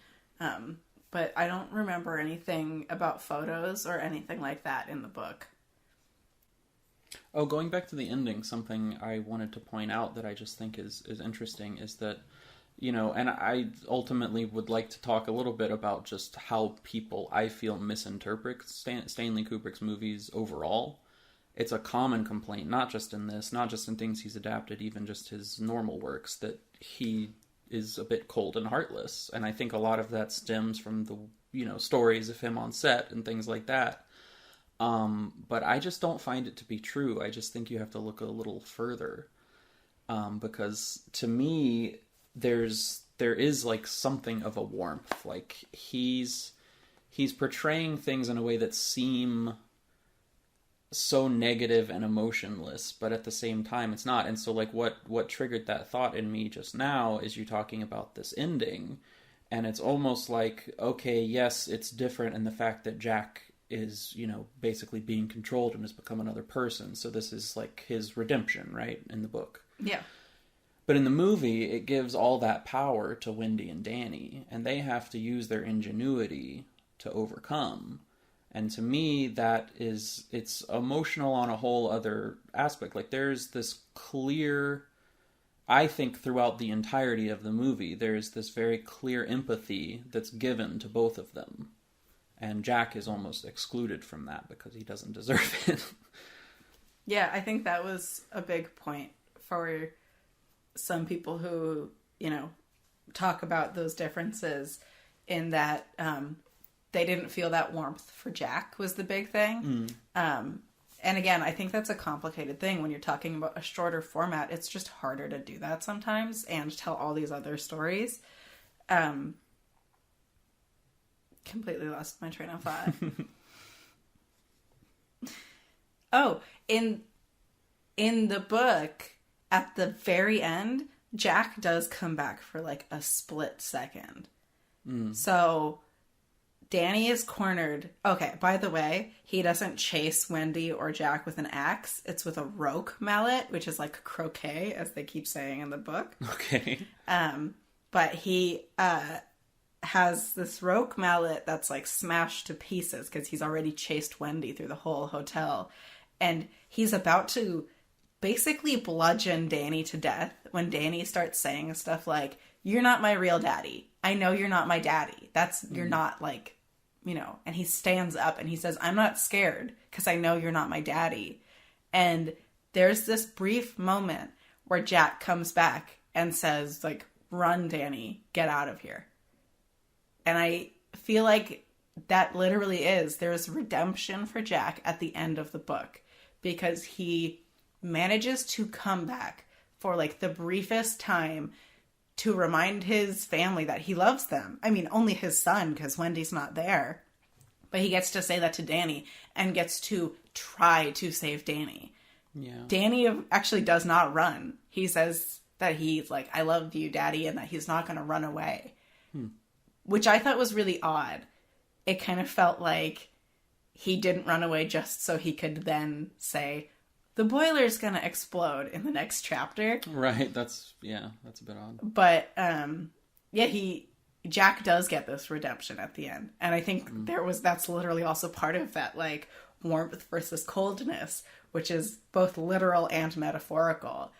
But I don't remember anything about photos or anything like that in the book. Oh, going back to the ending, something I wanted to point out that I just think is interesting is that, and I ultimately would like to talk a little bit about just how people, I feel, misinterpret Stanley Kubrick's movies overall. It's a common complaint, not just in this, not just in things he's adapted, even just his normal works, that he is a bit cold and heartless. And I think a lot of that stems from the, stories of him on set and things like that. But I just don't find it to be true. I just think you have to look a little further. Because to me, there is like something of a warmth. Like he's portraying things in a way that seem so negative and emotionless, but at the same time it's not. And so like what triggered that thought in me just now is you talking about this ending, and it's almost like, okay, yes, it's different in the fact that Jack is, basically being controlled and has become another person. So this is like his redemption, right, in the book. Yeah. But in the movie, it gives all that power to Wendy and Danny, and they have to use their ingenuity to overcome. And to me, it's emotional on a whole other aspect. Like there's this clear, I think throughout the entirety of the movie, there's this very clear empathy that's given to both of them. And Jack is almost excluded from that because he doesn't deserve it. Yeah, I think that was a big point for some people who, talk about those differences, in that they didn't feel that warmth for Jack was the big thing. And again, I think that's a complicated thing when you're talking about a shorter format. It's just harder to do that sometimes and tell all these other stories. Completely lost my train of thought. Oh, in the book, at the very end, Jack does come back for like a split second. So Danny is cornered. Okay, by the way, he doesn't chase Wendy or Jack with an axe. It's with a roque mallet, which is like croquet, as they keep saying in the book. Okay. But he has this roque mallet that's like smashed to pieces because he's already chased Wendy through the whole hotel. And he's about to basically bludgeon Danny to death when Danny starts saying stuff like, "You're not my real daddy. I know you're not my daddy. You're not like, you know," and he stands up and he says, "I'm not scared because I know you're not my daddy." And there's this brief moment where Jack comes back and says, like, "Run, Danny, get out of here." And I feel like that literally there's redemption for Jack at the end of the book because he manages to come back for like the briefest time to remind his family that he loves them. I mean, only his son, because Wendy's not there. But he gets to say that to Danny and gets to try to save Danny. Yeah. Danny actually does not run. He says that he's like, "I love you, Daddy," and that he's not going to run away. Which I thought was really odd. It kind of felt like he didn't run away just so he could then say, "The boiler's going to explode" in the next chapter. Right. That's a bit odd. But, Jack does get this redemption at the end. And I think that's literally also part of that, like, warmth versus coldness, which is both literal and metaphorical.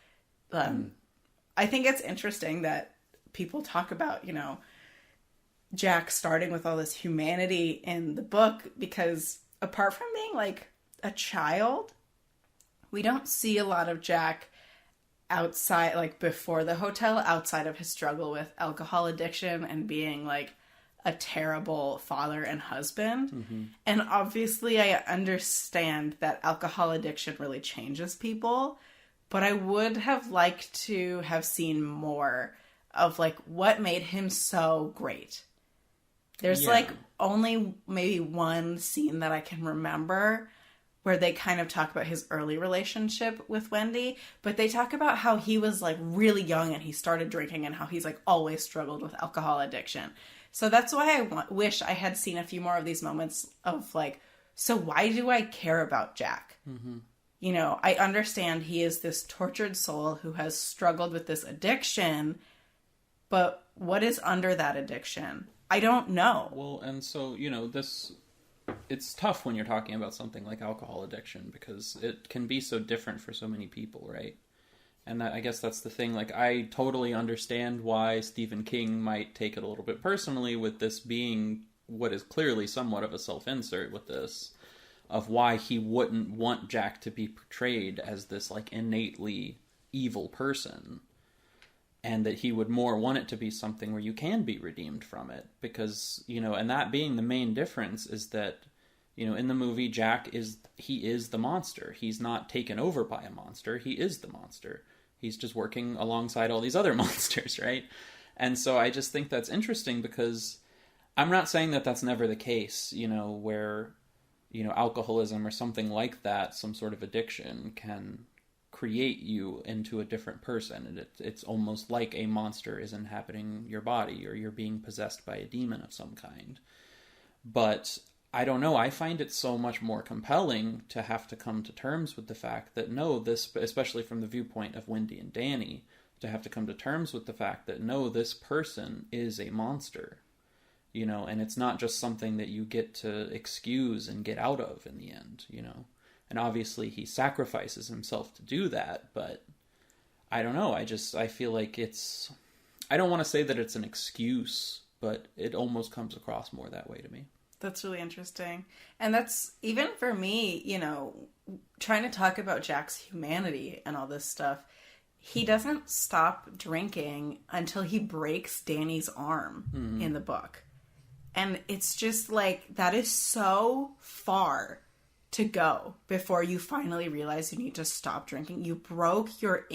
I think it's interesting that people talk about, you know, Jack starting with all this humanity in the book, because apart from being like a child, we don't see a lot of Jack outside, like before the hotel, outside of his struggle with alcohol addiction and being like a terrible father and husband. And obviously I understand that alcohol addiction really changes people, but I would have liked to have seen more of like what made him so great. There's like only maybe one scene that I can remember where they kind of talk about his early relationship with Wendy, but they talk about how he was like really young and he started drinking and how he's like always struggled with alcohol addiction. So that's why I wish I had seen a few more of these moments of like, so why do I care about Jack? You know, I understand he is this tortured soul who has struggled with this addiction, but what is under that addiction? I don't know. Well, and so, you know, it's tough when you're talking about something like alcohol addiction because it can be so different for so many people, right? And I guess that's the thing. Like, I totally understand why Stephen King might take it a little bit personally with this being what is clearly somewhat of a self-insert with this, of why he wouldn't want Jack to be portrayed as this, like, innately evil person. And that he would more want it to be something where you can be redeemed from it. Because, you know, and that being the main difference is that, you know, in the movie, Jack is the monster. He's not taken over by a monster. He is the monster. He's just working alongside all these other monsters, right? And so I just think that's interesting because I'm not saying that that's never the case, you know, where, you know, alcoholism or something like that, some sort of addiction can create you into a different person. And it's almost like a monster is inhabiting your body or you're being possessed by a demon of some kind. But I don't know, I find it so much more compelling to have to come to terms with the fact that no, this, especially from the viewpoint of Wendy and Danny, to have to come to terms with the fact that no, this person is a monster, you know, and it's not just something that you get to excuse and get out of in the end, you know. And obviously he sacrifices himself to do that, but I don't know, I feel like I don't want to say that it's an excuse, but it almost comes across more that way to me. That's really interesting. And that's, even for me, you know, trying to talk about Jack's humanity and all this stuff, he doesn't stop drinking until he breaks Danny's arm in the book. And it's just like, that is so far to go before you finally realize you need to stop drinking. You broke your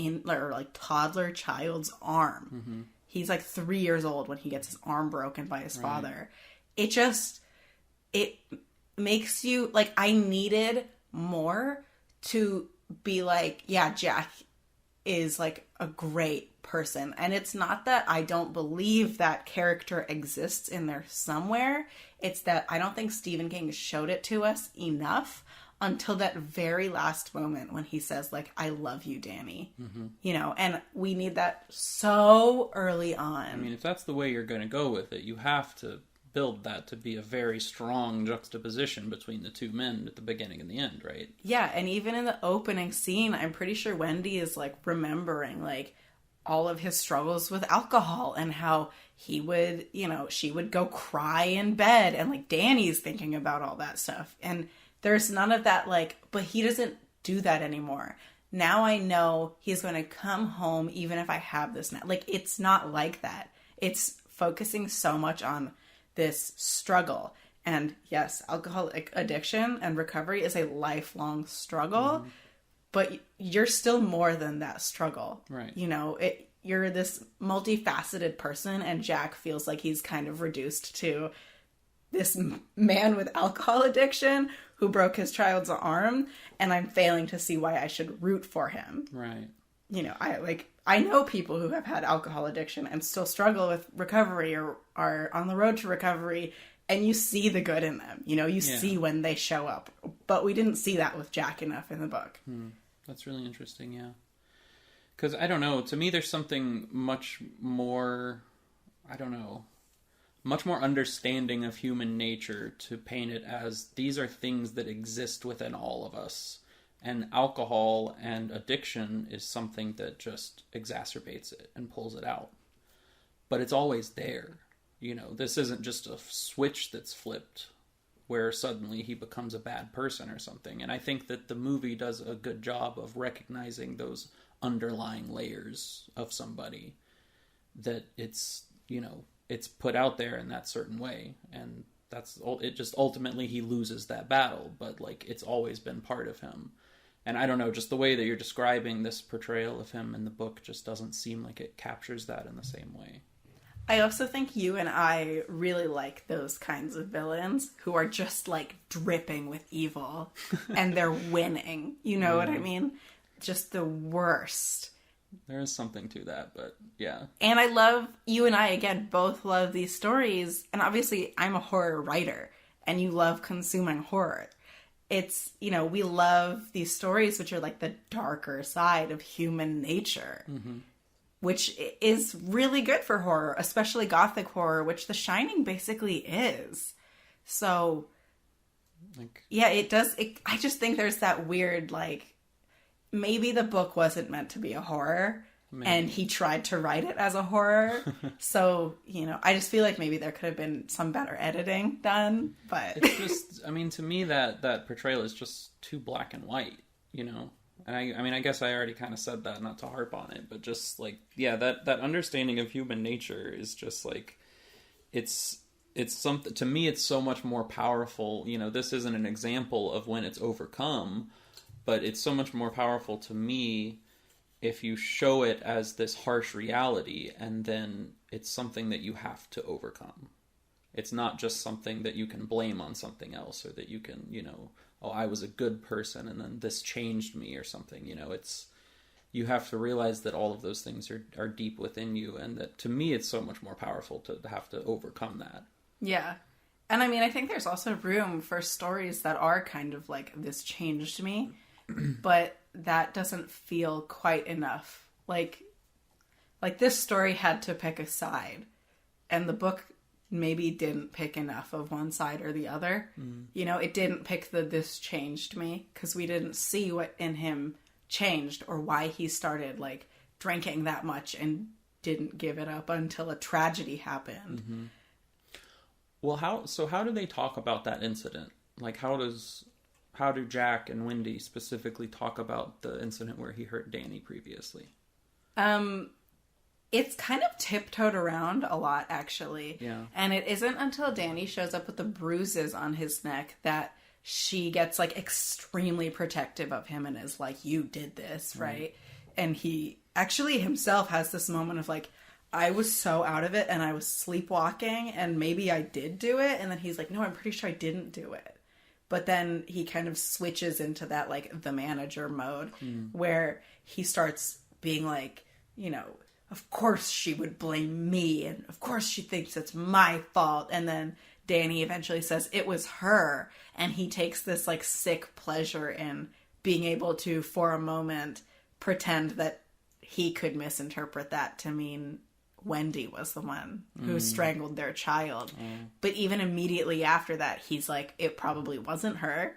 toddler child's arm. Mm-hmm. He's like 3 years old when he gets his arm broken by his father. It makes you like, I needed more to be like, yeah, Jack is like a great person. And it's not that I don't believe that character exists in there somewhere. It's that I don't think Stephen King showed it to us enough until that very last moment when he says, like, I love you, Danny. Mm-hmm. You know, and we need that so early on. I mean, if that's the way you're going to go with it, you have to build that to be a very strong juxtaposition between the two men at the beginning and the end, right? Yeah, and even in the opening scene, I'm pretty sure Wendy is, like, remembering, like, all of his struggles with alcohol and how he would, you know, she would go cry in bed, and, like, Danny's thinking about all that stuff. And there's none of that, like, but he doesn't do that anymore. Now I know he's going to come home even if I have this now. Like, it's not like that. It's focusing so much on this struggle. And yes, alcoholic addiction and recovery is a lifelong struggle, but you're still more than that struggle. Right. You know, you're this multifaceted person, and Jack feels like he's kind of reduced to this man with alcohol addiction who broke his child's arm, and I'm failing to see why I should root for him. Right. You know, I know people who have had alcohol addiction and still struggle with recovery or are on the road to recovery, and you see the good in them. You know, you see when they show up. But we didn't see that with Jack enough in the book. That's really interesting, yeah. Because, I don't know, to me there's something much more, much more understanding of human nature to paint it as these are things that exist within all of us. And alcohol and addiction is something that just exacerbates it and pulls it out. But it's always there. You know, this isn't just a switch that's flipped where suddenly he becomes a bad person or something. And I think that the movie does a good job of recognizing those underlying layers of somebody, that it's, you know, it's put out there in that certain way. And that's it. Just ultimately he loses that battle, but like it's always been part of him. And I don't know, just the way that you're describing this portrayal of him in the book just doesn't seem like it captures that in the same way. I also think you and I really like those kinds of villains who are just like dripping with evil and they're winning. You know what I mean? Just the worst. There is something to that, but yeah. And I love, you and I, again, both love these stories. And obviously I'm a horror writer and you love consuming horror. It's, you know, we love these stories which are like the darker side of human nature, which is really good for horror, especially gothic horror, which The Shining basically is. So, yeah, it does. I just think there's that weird, like, maybe the book wasn't meant to be a horror, and he tried to write it as a horror. So, you know, I just feel like maybe there could have been some better editing done, but... It's just, I mean, to me, that portrayal is just too black and white, you know? And I mean, I guess I already kind of said that, not to harp on it, but just, like, yeah, that understanding of human nature is just, like, it's something, to me, it's so much more powerful. You know, this isn't an example of when it's overcome, but it's so much more powerful to me if you show it as this harsh reality, and then it's something that you have to overcome. It's not just something that you can blame on something else, or that you can, you know, oh, I was a good person and then this changed me or something. You know, you have to realize that all of those things are deep within you, and that to me it's so much more powerful to have to overcome that. Yeah. And I mean, I think there's also room for stories that are kind of like, this changed me, but that doesn't feel quite enough. Like this story had to pick a side, and the book maybe didn't pick enough of one side or the other. You know, it didn't pick this changed me, because we didn't see what in him changed or why he started like drinking that much and didn't give it up until a tragedy happened. Well, how do they talk about that incident? Like, how do Jack and Wendy specifically talk about the incident where he hurt Danny previously? It's kind of tiptoed around a lot, actually. Yeah. And it isn't until Danny shows up with the bruises on his neck that she gets, like, extremely protective of him and is like, you did this, right? And he actually himself has this moment of, like, I was so out of it and I was sleepwalking and maybe I did do it. And then he's like, no, I'm pretty sure I didn't do it. But then he kind of switches into that, like, the manager mode where he starts being like, you know, of course she would blame me and of course she thinks it's my fault. And then Danny eventually says it was her. And he takes this, like, sick pleasure in being able to, for a moment, pretend that he could misinterpret that to mean Wendy was the one who strangled their child. But even immediately after that, he's like, it probably wasn't her.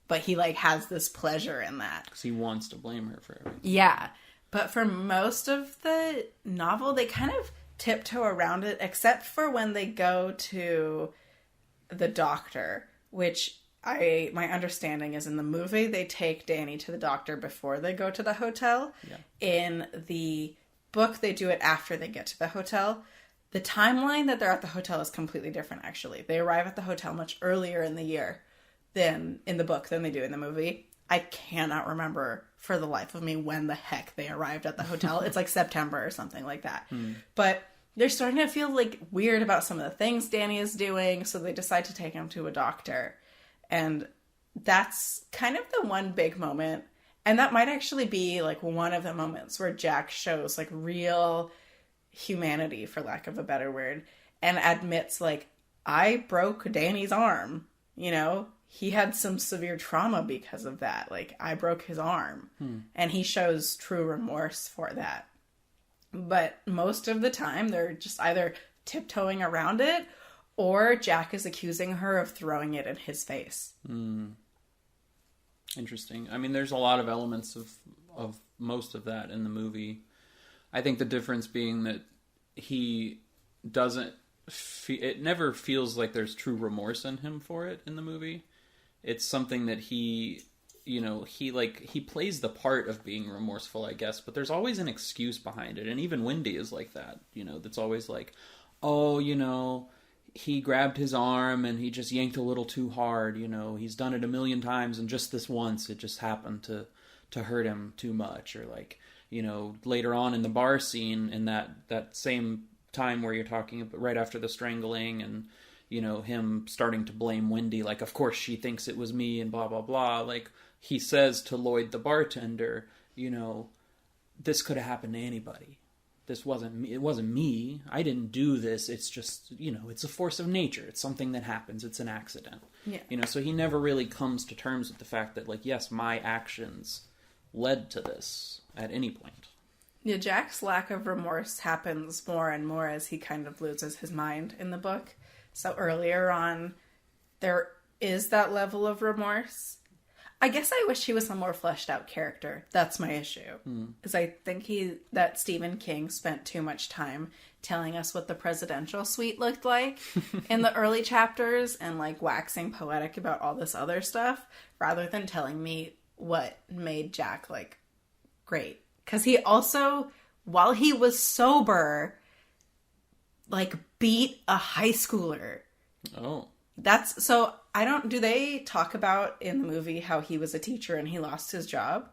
But he, like, has this pleasure in that. Because he wants to blame her for everything. Yeah. But for most of the novel, they kind of tiptoe around it, except for when they go to the doctor, which my understanding is in the movie, they take Danny to the doctor before they go to the hotel. Yeah. In the book, they do it after they get to the hotel. The timeline that they're at the hotel is completely different, actually. They arrive at the hotel much earlier in the year than in the book than they do in the movie. I cannot remember for the life of me when the heck they arrived at the hotel. It's like September or something like that. But they're starting to feel, like, weird about some of the things Danny is doing, so they decide to take him to a doctor. And that's kind of the one big moment. And that might actually be, like, one of the moments where Jack shows, like, real humanity, for lack of a better word, and admits, like, I broke Danny's arm, you know? He had some severe trauma because of that. Like, I broke his arm. And he shows true remorse for that. But most of the time, they're just either tiptoeing around it, or Jack is accusing her of throwing it in his face. Interesting. I mean, there's a lot of elements of most of that in the movie. I think the difference being that he doesn't... it never feels like there's true remorse in him for it in the movie. It's something that he plays the part of being remorseful, I guess, but there's always an excuse behind it. And even Wendy is like that, you know, that's always like, oh, you know, he grabbed his arm and he just yanked a little too hard, you know, he's done it a million times and just this once it just happened to hurt him too much. Or, like, you know, later on in the bar scene in that same time where you're talking about right after the strangling and, you know, him starting to blame Wendy, like, of course she thinks it was me and blah, blah, blah. Like, he says to Lloyd, the bartender, you know, this could have happened to anybody. This wasn't me. It wasn't me. I didn't do this. It's just, you know, it's a force of nature. It's something that happens. It's an accident. Yeah. You know, so he never really comes to terms with the fact that, like, yes, my actions led to this at any point. Yeah, Jack's lack of remorse happens more and more as he kind of loses his mind in the book. So earlier on, there is that level of remorse. I guess I wish he was a more fleshed out character. That's my issue. Because I think that Stephen King spent too much time telling us what the presidential suite looked like in the early chapters and, like, waxing poetic about all this other stuff rather than telling me what made Jack, like, great. Because he also, while he was sober, like, beat a high schooler. Oh. Do they talk about in the movie how he was a teacher and he lost his job?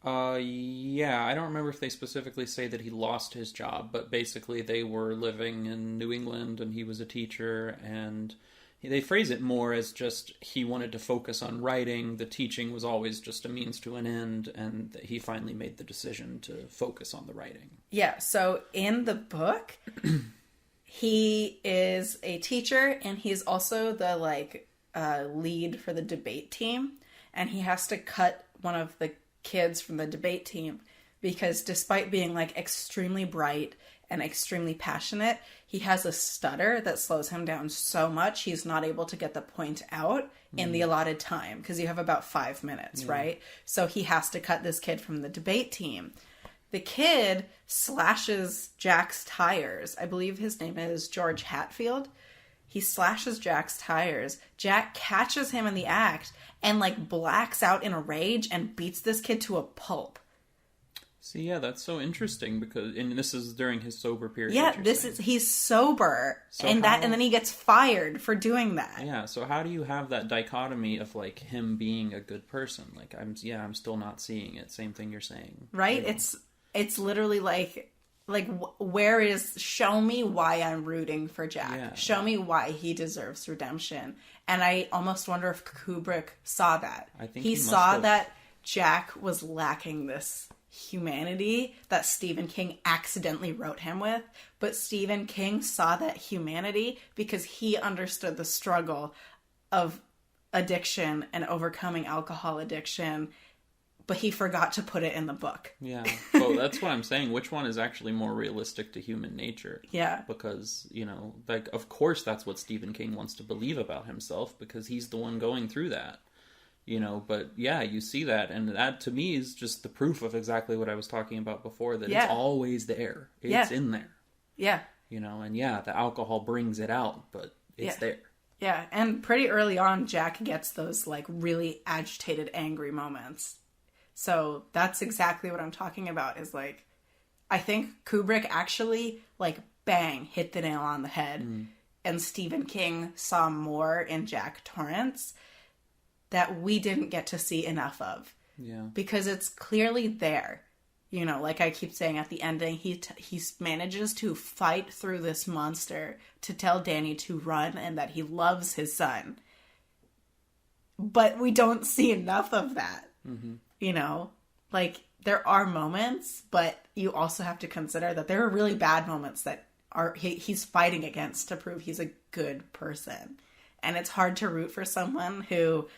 Yeah, I don't remember if they specifically say that he lost his job, but basically they were living in New England and he was a teacher, and they phrase it more as just he wanted to focus on writing. The teaching was always just a means to an end, and that he finally made the decision to focus on the writing. Yeah, so in the book, he is a teacher, and he's also the, like, lead for the debate team, and he has to cut one of the kids from the debate team because despite being, like, extremely bright and extremely passionate, he has a stutter that slows him down so much he's not able to get the point out in the allotted time, because you have about 5 minutes, right? So he has to cut this kid from the debate team. The kid slashes Jack's tires. I believe his name is George Hatfield. He slashes Jack's tires. Jack catches him in the act and, like, blacks out in a rage and beats this kid to a pulp. See, yeah, that's so interesting and this is during his sober period. Yeah, he's sober, so and then he gets fired for doing that. Yeah, so how do you have that dichotomy of like him being a good person? Like I'm still not seeing it. Same thing you're saying, right? You know? It's literally like show me why I'm rooting for Jack. Yeah. Show me why he deserves redemption. And I almost wonder if Kubrick saw that. I think he saw that Jack was lacking this humanity that Stephen King accidentally wrote him with, but Stephen King saw that humanity because he understood the struggle of addiction and overcoming alcohol addiction, but he forgot to put it in the book. Yeah. Well, that's what I'm saying. Which one is actually more realistic to human nature? Yeah. Because, like, of course that's what Stephen King wants to believe about himself because he's the one going through that. But yeah, you see that, and that to me is just the proof of exactly what I was talking about before, that it's always there. It's in there. Yeah. And yeah, the alcohol brings it out, but it's there. Yeah, and pretty early on, Jack gets those, like, really agitated, angry moments. So that's exactly what I'm talking about, is, like, I think Kubrick actually, like, bang, hit the nail on the head, and Stephen King saw more in Jack Torrance that we didn't get to see enough of. Yeah. Because it's clearly there. Like I keep saying at the ending, he manages to fight through this monster to tell Danny to run and that he loves his son. But we don't see enough of that. Mm-hmm. Like there are moments, but you also have to consider that there are really bad moments that he's fighting against to prove he's a good person. And it's hard to root for someone who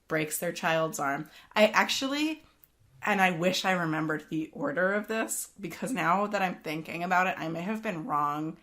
breaks their child's arm. I wish I remembered the order of this, because now that I'm thinking about it, I may have been wrong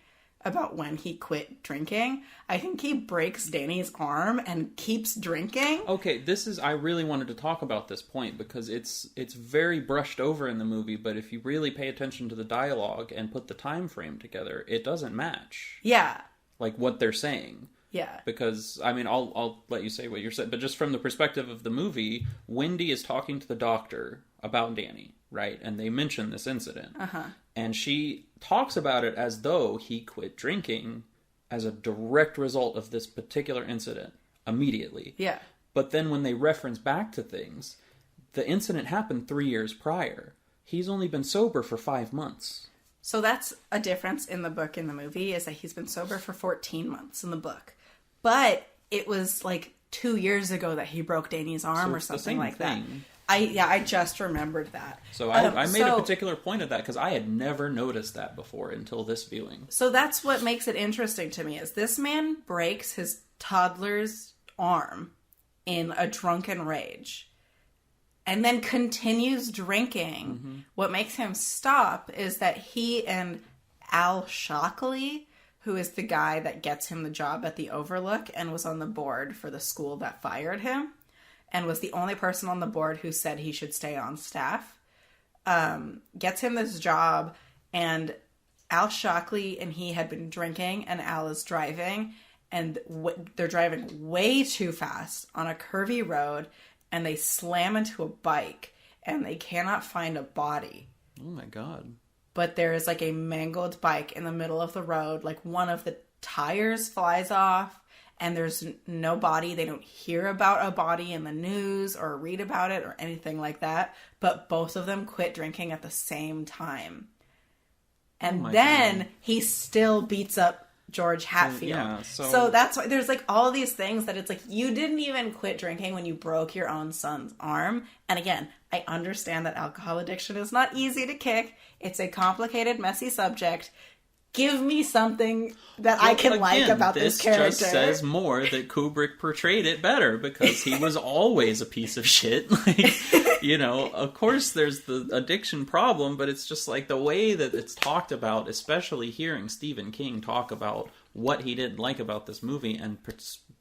about when he quit drinking. I think he breaks Danny's arm and keeps drinking. Okay, I really wanted to talk about this point because it's very brushed over in the movie, but if you really pay attention to the dialogue and put the time frame together, it doesn't match. Yeah. Like what they're saying. Yeah. Because, I mean, I'll let you say what you're saying, but just from the perspective of the movie, Wendy is talking to the doctor about Danny, right? And they mention this incident. Uh-huh. And she talks about it as though he quit drinking as a direct result of this particular incident immediately. Yeah. But then when they reference back to things, the incident happened 3 years prior. He's only been sober for 5 months. So that's a difference in the book and the movie, is that he's been sober for 14 months in the book. But it was like 2 years ago that he broke Danny's arm or something like that. I just remembered that. So I made a particular point of that because I had never noticed that before until this viewing. So that's what makes it interesting to me, is this man breaks his toddler's arm in a drunken rage and then continues drinking. Mm-hmm. What makes him stop is that he and Al Shockley, who is the guy that gets him the job at the Overlook and was on the board for the school that fired him, and was the only person on the board who said he should stay on staff, gets him this job, and Al Shockley and he had been drinking, and Al is driving, and they're driving way too fast on a curvy road, and they slam into a bike, and they cannot find a body. Oh my God. But there is like a mangled bike in the middle of the road, like one of the tires flies off, and there's no body. They don't hear about a body in the news or read about it or anything like that. But both of them quit drinking at the same time. And then God. He still beats up George Hatfield. Yeah, so that's why there's like all these things that it's like, you didn't even quit drinking when you broke your own son's arm. And again, I understand that alcohol addiction is not easy to kick. It's a complicated, messy subject. Give me something that I can like about this character. This just says more that Kubrick portrayed it better, because he was always a piece of shit. Like, of course there's the addiction problem, but it's just like the way that it's talked about, especially hearing Stephen King talk about what he didn't like about this movie, and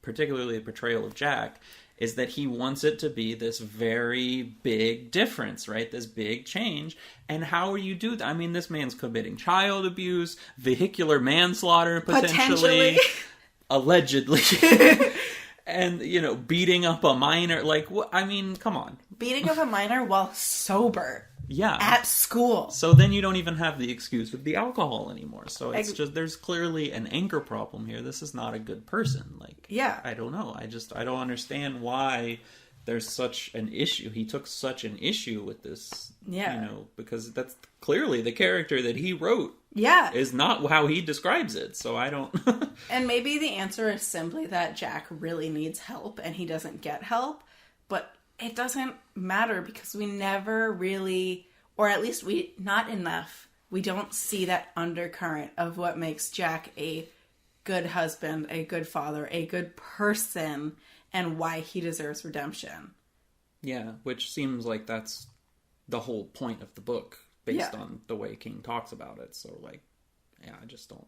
particularly the portrayal of Jack, is that he wants it to be this very big difference, right? This big change. And how you do that? I mean, this man's committing child abuse, vehicular manslaughter, potentially. Allegedly. And, beating up a minor. Like, what? I mean, come on. Beating up a minor while sober. Yeah. At school. So then you don't even have the excuse of the alcohol anymore. So it's just, there's clearly an anger problem here. This is not a good person. Like, yeah. I don't know. I don't understand why there's such an issue. He took such an issue with this. Yeah. You know, because that's clearly the character that he wrote. Yeah. Is not how he describes it. So I don't. And maybe the answer is simply that Jack really needs help and he doesn't get help. But it doesn't matter because we never really, or at least not enough, we don't see that undercurrent of what makes Jack a good husband, a good father, a good person, and why he deserves redemption. Yeah, which seems like that's the whole point of the book, based on the way King talks about it. So, like, yeah, I just don't.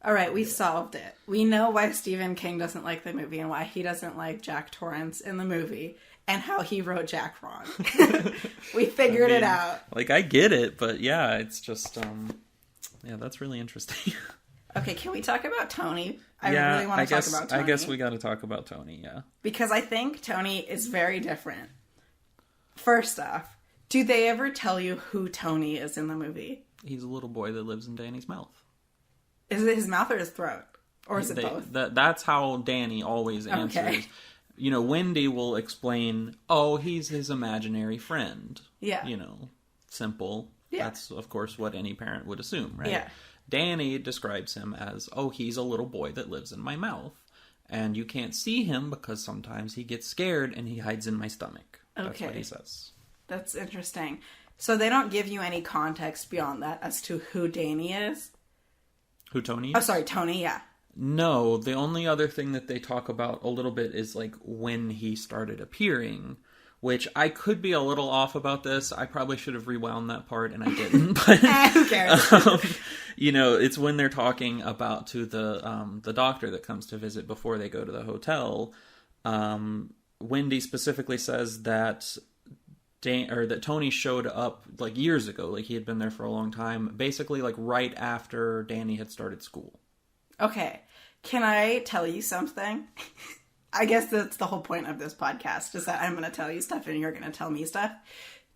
All right, we solved it. We know why Stephen King doesn't like the movie and why he doesn't like Jack Torrance in the movie. And how he wrote Jack wrong. We figured it out. Like, I get it, but yeah, it's just, yeah, that's really interesting. Okay, can we talk about Tony? I really want to talk about Tony. I guess we got to talk about Tony, yeah. Because I think Tony is very different. First off, do they ever tell you who Tony is in the movie? He's a little boy that lives in Danny's mouth. Is it his mouth or his throat? Or is it both? That's how Danny always answers. Okay. You know, Wendy will explain, oh, he's his imaginary friend. Yeah. You know, simple. Yeah. That's, of course, what any parent would assume, right? Yeah. Danny describes him as, oh, he's a little boy that lives in my mouth. And you can't see him because sometimes he gets scared and he hides in my stomach. Okay. That's what he says. That's interesting. So they don't give you any context beyond that as to who Danny is? Who Tony is? Oh, sorry, Tony, yeah. No, the only other thing that they talk about a little bit is like when he started appearing, which I could be a little off about this. I probably should have rewound that part and I didn't. But who cares? You know, it's when they're talking about to the doctor that comes to visit before they go to the hotel. Wendy specifically says that that Tony showed up like years ago, like he had been there for a long time, basically like right after Danny had started school. Okay, can I tell you something? I guess that's the whole point of this podcast, is that I'm going to tell you stuff and you're going to tell me stuff.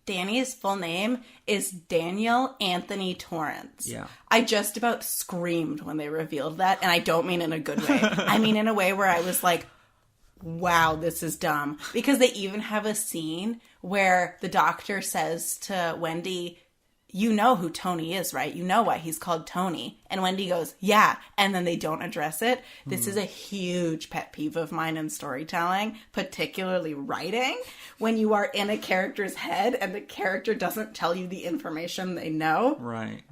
Danny's full name is Daniel Anthony Torrance. Yeah. I just about screamed when they revealed that, and I don't mean in a good way. I mean in a way where I was like, wow, this is dumb. Because they even have a scene where the doctor says to Wendy, you know who Tony is, right? You know why he's called Tony. And Wendy goes, yeah. And then they don't address it. This is a huge pet peeve of mine in storytelling, particularly writing. When you are in a character's head and the character doesn't tell you the information they know. Right.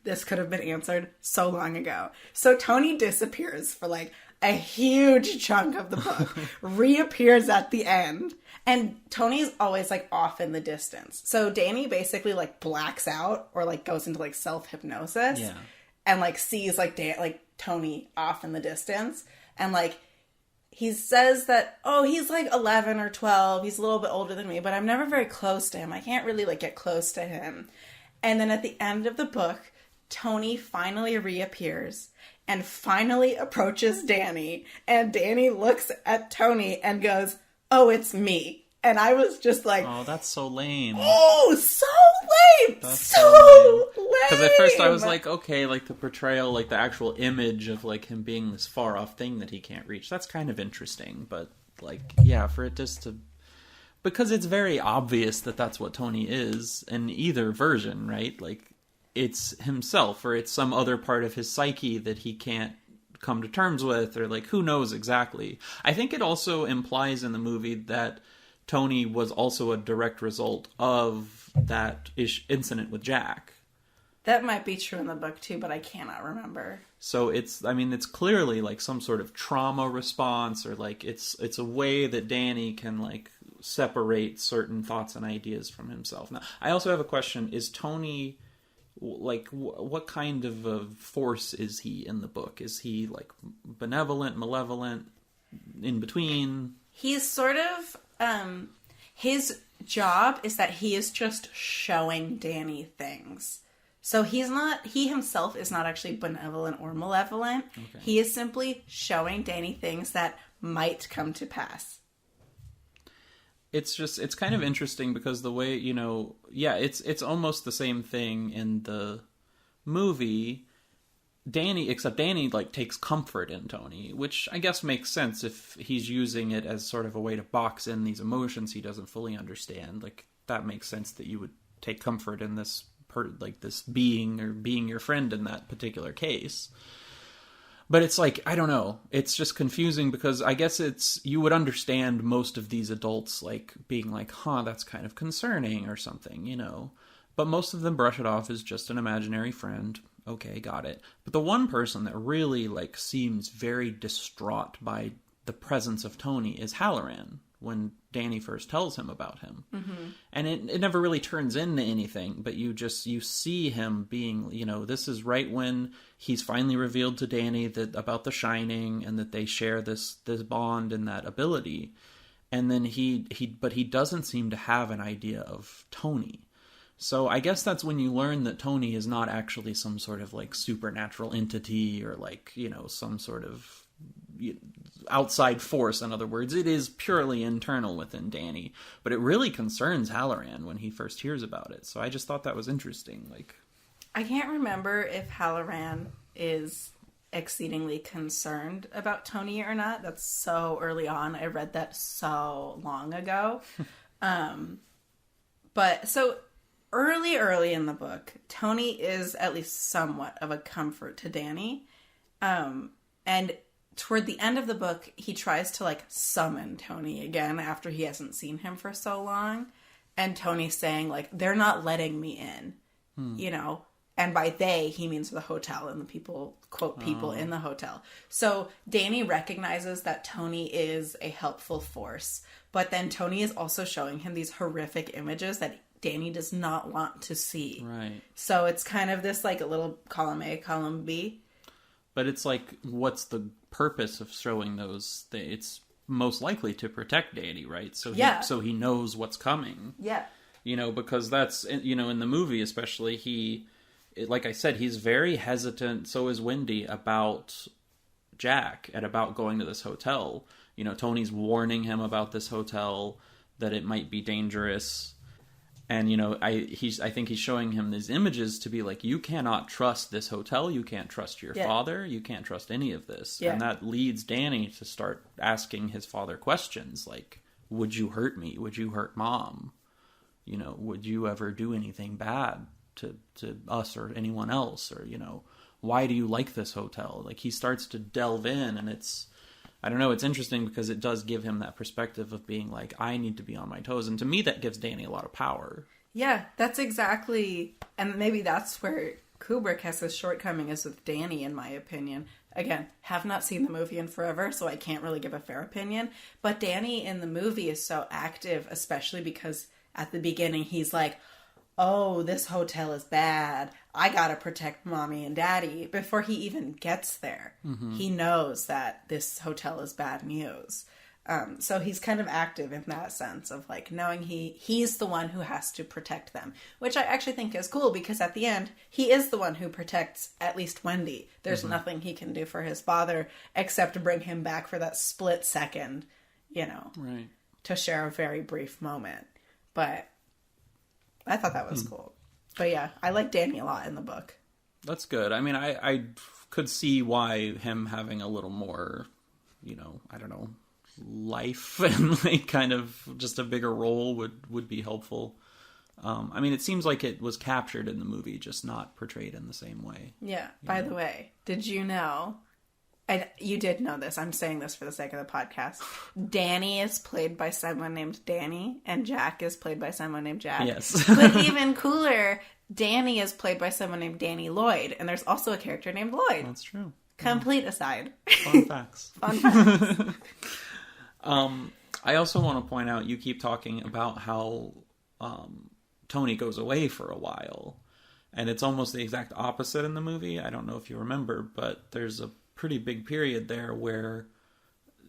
This could have been answered so long ago. So Tony disappears for like a huge chunk of the book, reappears at the end. And Tony's always, like, off in the distance. So Danny basically, like, blacks out or, like, goes into, like, self-hypnosis. Yeah. And, like, sees, like, Tony off in the distance. And, like, he says that, oh, he's, like, 11 or 12. He's a little bit older than me. But I'm never very close to him. I can't really, like, get close to him. And then at the end of the book, Tony finally reappears and finally approaches Danny. And Danny looks at Tony and goes, oh, it's me. And I was just like... oh, that's so lame. Oh, so lame! That's so lame! Because at first I was like, okay, like the portrayal, like the actual image of like him being this far off thing that he can't reach, that's kind of interesting. But like, yeah, for it just to... because it's very obvious that that's what Tony is in either version, right? Like, it's himself or it's some other part of his psyche that he can't come to terms with, or like who knows exactly. I think it also implies in the movie that Tony was also a direct result of that incident with Jack. That might be true in the book too, but I cannot remember. So it's clearly like some sort of trauma response, or like it's a way that Danny can like separate certain thoughts and ideas from himself. Now, I also have a question. Is Tony... like, what kind of a force is he in the book? Is he, like, benevolent, malevolent, in between? He's sort of, his job is that he is just showing Danny things. So he himself is not actually benevolent or malevolent. Okay. He is simply showing Danny things that might come to pass. it's kind of interesting because the way, it's almost the same thing in the movie. Except Danny, like, takes comfort in Tony, which I guess makes sense if he's using it as sort of a way to box in these emotions he doesn't fully understand. Like, that makes sense that you would take comfort in this this being, or being your friend in that particular case. But it's like, I don't know, it's just confusing because I guess you would understand most of these adults, like, being like, that's kind of concerning or something, But most of them brush it off as just an imaginary friend. Okay, got it. But the one person that really, like, seems very distraught by the presence of Tony is Halloran, when Danny first tells him about him. Mm-hmm. And it never really turns into anything, but you see him being, this is right when he's finally revealed to Danny about the Shining, and that they share this bond and that ability. And then but he doesn't seem to have an idea of Tony. So I guess that's when you learn that Tony is not actually some sort of, like, supernatural entity, or, like, some sort of outside force. In other words, it is purely internal within Danny. But it really concerns Halloran when he first hears about it. So I just thought that was interesting. Like, I can't remember if Halloran is exceedingly concerned about Tony or not. That's so early on. I read that so long ago. But so early in the book, Tony is at least somewhat of a comfort to Danny. And toward the end of the book, he tries to, like, summon Tony again after he hasn't seen him for so long. And Tony's saying, like, they're not letting me in, And by they, he means the hotel and the people, quote, people in the hotel. So Danny recognizes that Tony is a helpful force. But then Tony is also showing him these horrific images that Danny does not want to see. Right. So it's kind of this, like, a little column A, column B. But it's like, what's the purpose of showing those? It's most likely to protect Danny, right? So he knows what's coming. Yeah. Because that's, in the movie especially, like I said, he's very hesitant, so is Wendy, about Jack and about going to this hotel. Tony's warning him about this hotel, that it might be dangerous. And, I think he's showing him these images to be like, you cannot trust this hotel. You can't trust your father. You can't trust any of this. Yeah. And that leads Danny to start asking his father questions like, would you hurt me? Would you hurt Mom? Would you ever do anything bad to us or anyone else? Or, why do you like this hotel? Like, he starts to delve in, and I don't know, it's interesting because it does give him that perspective of being like, I need to be on my toes. And to me, that gives Danny a lot of power. Yeah, that's exactly, and maybe that's where Kubrick has his shortcoming is with Danny, in my opinion. Again, have not seen the movie in forever, so I can't really give a fair opinion. But Danny in the movie is so active, especially because at the beginning he's like, oh, this hotel is bad. I gotta protect Mommy and Daddy. Before he even gets there, he knows that this hotel is bad news. So he's kind of active in that sense of, like, knowing he's the one who has to protect them, which I actually think is cool because at the end, he is the one who protects at least Wendy. There's nothing he can do for his father except to bring him back for that split second, right, to share a very brief moment. But I thought that was cool. But yeah, I like Danny a lot in the book. That's good. I mean, I could see why him having a little more, I don't know, life and, like, kind of just a bigger role would be helpful. I mean, it seems like it was captured in the movie, just not portrayed in the same way. Yeah. By the way, did you know... you did know this. I'm saying this for the sake of the podcast. Danny is played by someone named Danny, and Jack is played by someone named Jack. Yes. But even cooler, Danny is played by someone named Danny Lloyd, and there's also a character named Lloyd. That's true. Complete aside. Fun facts. Fun facts. I also want to point out, you keep talking about how Tony goes away for a while, and it's almost the exact opposite in the movie. I don't know if you remember, but there's a pretty big period there where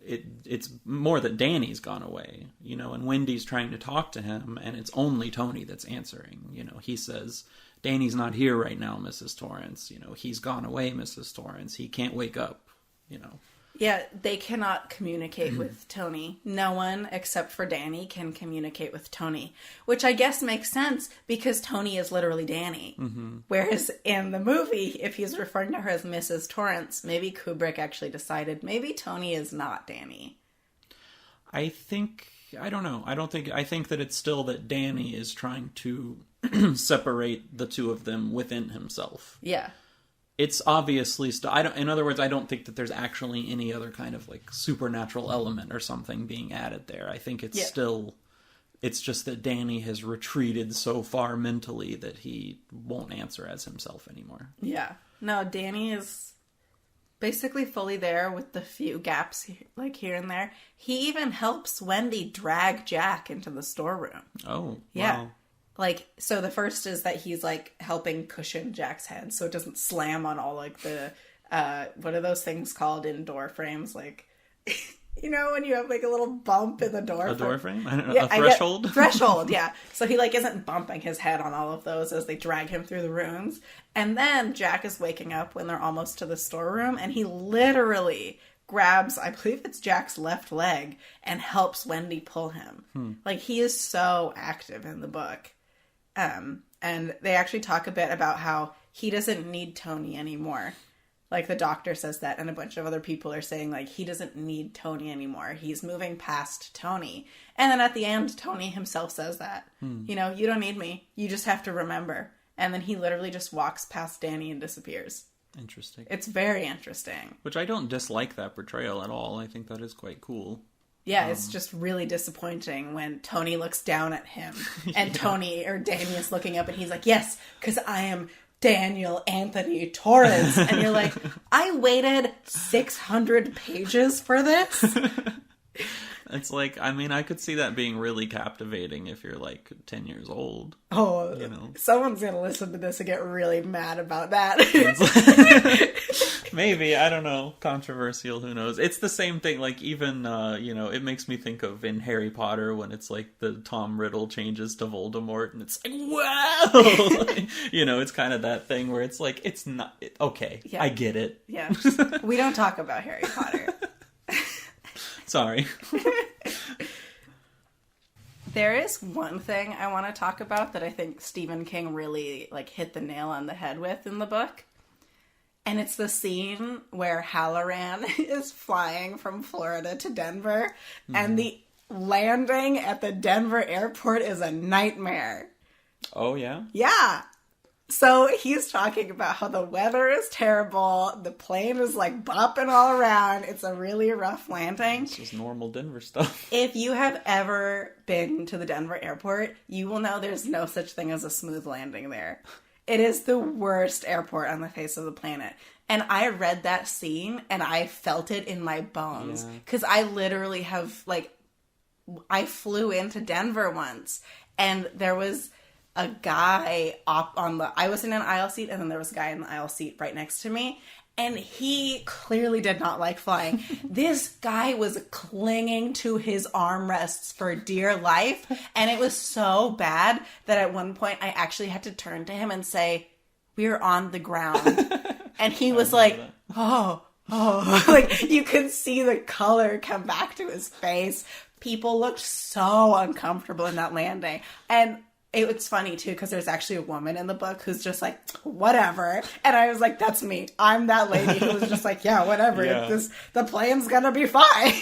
it's more that Danny's gone away, and Wendy's trying to talk to him, and it's only Tony that's answering. He says, Danny's not here right now, Mrs. Torrance. He's gone away, Mrs. Torrance. He can't wake up, Yeah, they cannot communicate with Tony. No one except for Danny can communicate with Tony, which I guess makes sense because Tony is literally Danny. Mm-hmm. Whereas in the movie, if he's referring to her as Mrs. Torrance, maybe Kubrick actually decided maybe Tony is not Danny. I don't know. I think that it's still that Danny is trying to separate the two of them within himself. Yeah. It's obviously in other words, I don't think that there's actually any other kind of like supernatural element or something being added there. I think it's still, it's just that Danny has retreated so far mentally that he won't answer as himself anymore. Yeah. No, Danny is basically fully there with the few gaps like here and there. He even helps Wendy drag Jack into the storeroom. Oh, yeah. Wow. Like, so the first is that he's, like, helping cushion Jack's head so it doesn't slam on all, like, the, what are those things called in door frames? Like, you know, when you have, like, a little bump in the door frame? A door frame? I don't know. Yeah, a threshold? Threshold, yeah. So he, like, isn't bumping his head on all of those as they drag him through the rooms. And then Jack is waking up when they're almost to the storeroom, and he literally grabs, I believe it's Jack's left leg, and helps Wendy pull him. Like, he is so active in the book. And they actually talk a bit about how he doesn't need Tony anymore. Like, the doctor says that, and a bunch of other people are saying, like, he doesn't need Tony anymore. He's moving past Tony. And then at the end, Tony himself says that. You know, you don't need me. You just have to remember. And then he literally just walks past Danny and disappears. Interesting. It's very interesting. Which I don't dislike that portrayal at all. I think that is quite cool. Yeah, it's just really disappointing when Tony looks down at him and Tony or Danny is looking up and he's like, yes, because I am Daniel Anthony Torrance. And you're like, I waited 600 pages for this? It's like, I mean, I could see that being really captivating if you're like 10 years old. Oh, you know, someone's going to listen to this and get really mad about that. Maybe, I don't know. Controversial, who knows? It's the same thing, like even, you know, it makes me think of in Harry Potter when it's like the Tom Riddle changes to Voldemort and it's like, wow! You know, it's kind of that thing where it's like, it's not, okay, yeah. I get it. Yeah. We don't talk about Harry Potter. Sorry. There is one thing I want to talk about that I think Stephen King really like hit the nail on the head with in the book. And it's the scene where Halloran is flying from Florida to Denver and the landing at the Denver airport is a nightmare. Oh, yeah? Yeah. So he's talking about how the weather is terrible, the plane is like bopping all around, it's a really rough landing. This is normal Denver stuff. If you have ever been to the Denver airport, you will know there's no such thing as a smooth landing there. It is the worst airport on the face of the planet. And I read that scene and I felt it in my bones. Because I literally have, like, I flew into Denver once and there was a guy up on the, I was in an aisle seat and then there was a guy in the aisle seat right next to me. And he clearly did not like flying. This guy was clinging to his armrests for dear life. And it was so bad that at one point I actually had to turn to him and say, we're on the ground. And he was like, oh. Like, you could see the color come back to his face. People looked so uncomfortable in that landing. And it's funny, too, because there's actually a woman in the book who's just like, whatever. And I was like, that's me. I'm that lady who was just like, yeah, whatever. Yeah. The plane's gonna be fine.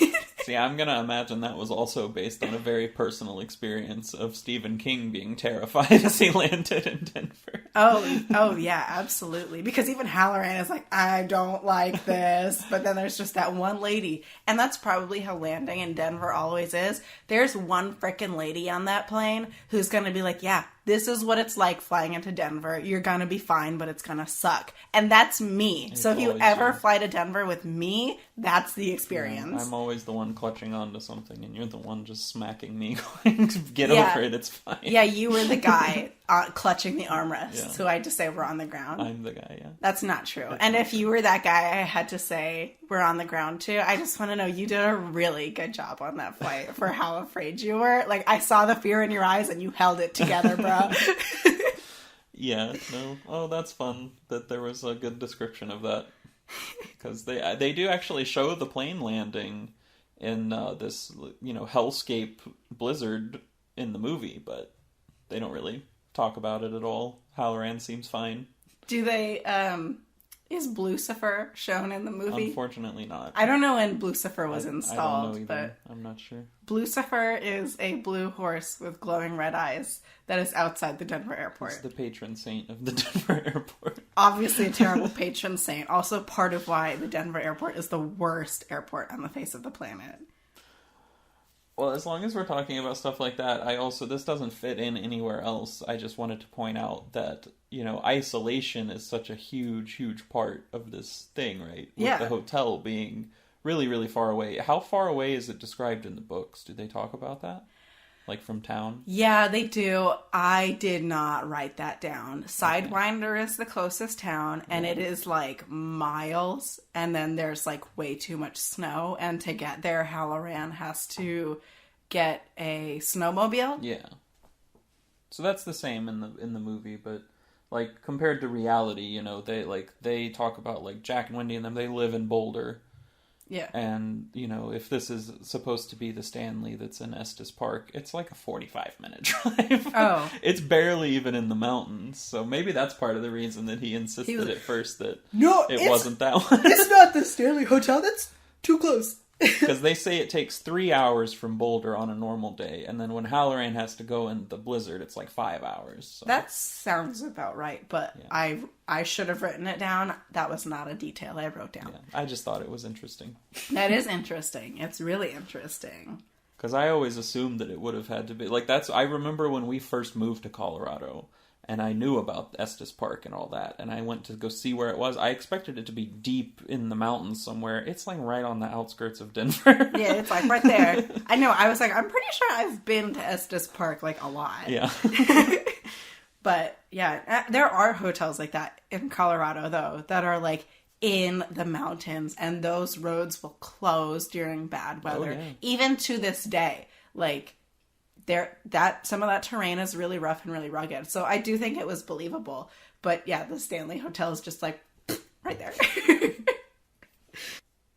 See, I'm gonna imagine that was also based on a very personal experience of Stephen King being terrified as he landed in Denver. Oh, yeah, absolutely. Because even Halloran is like, I don't like this. But then there's just that one lady. And that's probably how landing in Denver always is. There's one frickin' lady on that plane who's gonna be like, yeah, this is what it's like flying into Denver. You're gonna be fine, but it's gonna suck. And that's me. So if you ever fly to Denver with me, that's the experience. Yeah, I'm always the one clutching onto something, and you're the one just smacking me going, get over it, it's fine. Yeah, you were the guy clutching the armrest, so I had to say we're on the ground. I'm the guy, yeah. That's not true. And if you were that guy, I had to say we're on the ground too. I just want to know, you did a really good job on that flight for how afraid you were. Like, I saw the fear in your eyes and you held it together, bro. Yeah, no. Oh, that's fun that there was a good description of that. Because they do actually show the plane landing in this, hellscape blizzard in the movie, but they don't really talk about it at all. Halloran seems fine. Do they, is Blucifer shown in the movie? Unfortunately not. I don't know when Blucifer was installed, I don't know either. but I'm not sure. Blucifer is a blue horse with glowing red eyes that is outside the Denver airport. It's the patron saint of the Denver airport. Obviously a terrible patron saint. Also part of why the Denver airport is the worst airport on the face of the planet. Well, as long as we're talking about stuff like that, this doesn't fit in anywhere else. I just wanted to point out that, isolation is such a huge, huge part of this thing, right? With the hotel being really, really far away. How far away is it described in the books? Do they talk about that? Like from town? Yeah, they do. I did not write that down. Sidewinder is the closest town, and it is like miles, and then there's like way too much snow, and to get there, Halloran has to get a snowmobile. Yeah. So that's the same in the movie, but like compared to reality, they talk about like Jack and Wendy and them, they live in Boulder. Yeah. And, if this is supposed to be the Stanley that's in Estes Park, it's like a 45-minute drive. Oh. It's barely even in the mountains. So maybe that's part of the reason that he insisted at first that it wasn't that one. It's not the Stanley Hotel. That's too close. Because they say it takes 3 hours from Boulder on a normal day. And then when Halloran has to go in the blizzard, it's like 5 hours. So. That sounds about right. But yeah. I should have written it down. That was not a detail I wrote down. Yeah, I just thought it was interesting. That is interesting. It's really interesting. Because I always assumed that it would have had to be... I remember when we first moved to Colorado... And I knew about Estes Park and all that. And I went to go see where it was. I expected it to be deep in the mountains somewhere. It's like right on the outskirts of Denver. Yeah, it's like right there. I know. I was like, I'm pretty sure I've been to Estes Park like a lot. Yeah. But yeah, there are hotels like that in Colorado though, that are like in the mountains. And those roads will close during bad weather. Oh, yeah. Even to this day. Like... some of that terrain is really rough and really rugged. So I do think it was believable. But yeah, the Stanley Hotel is just like right there.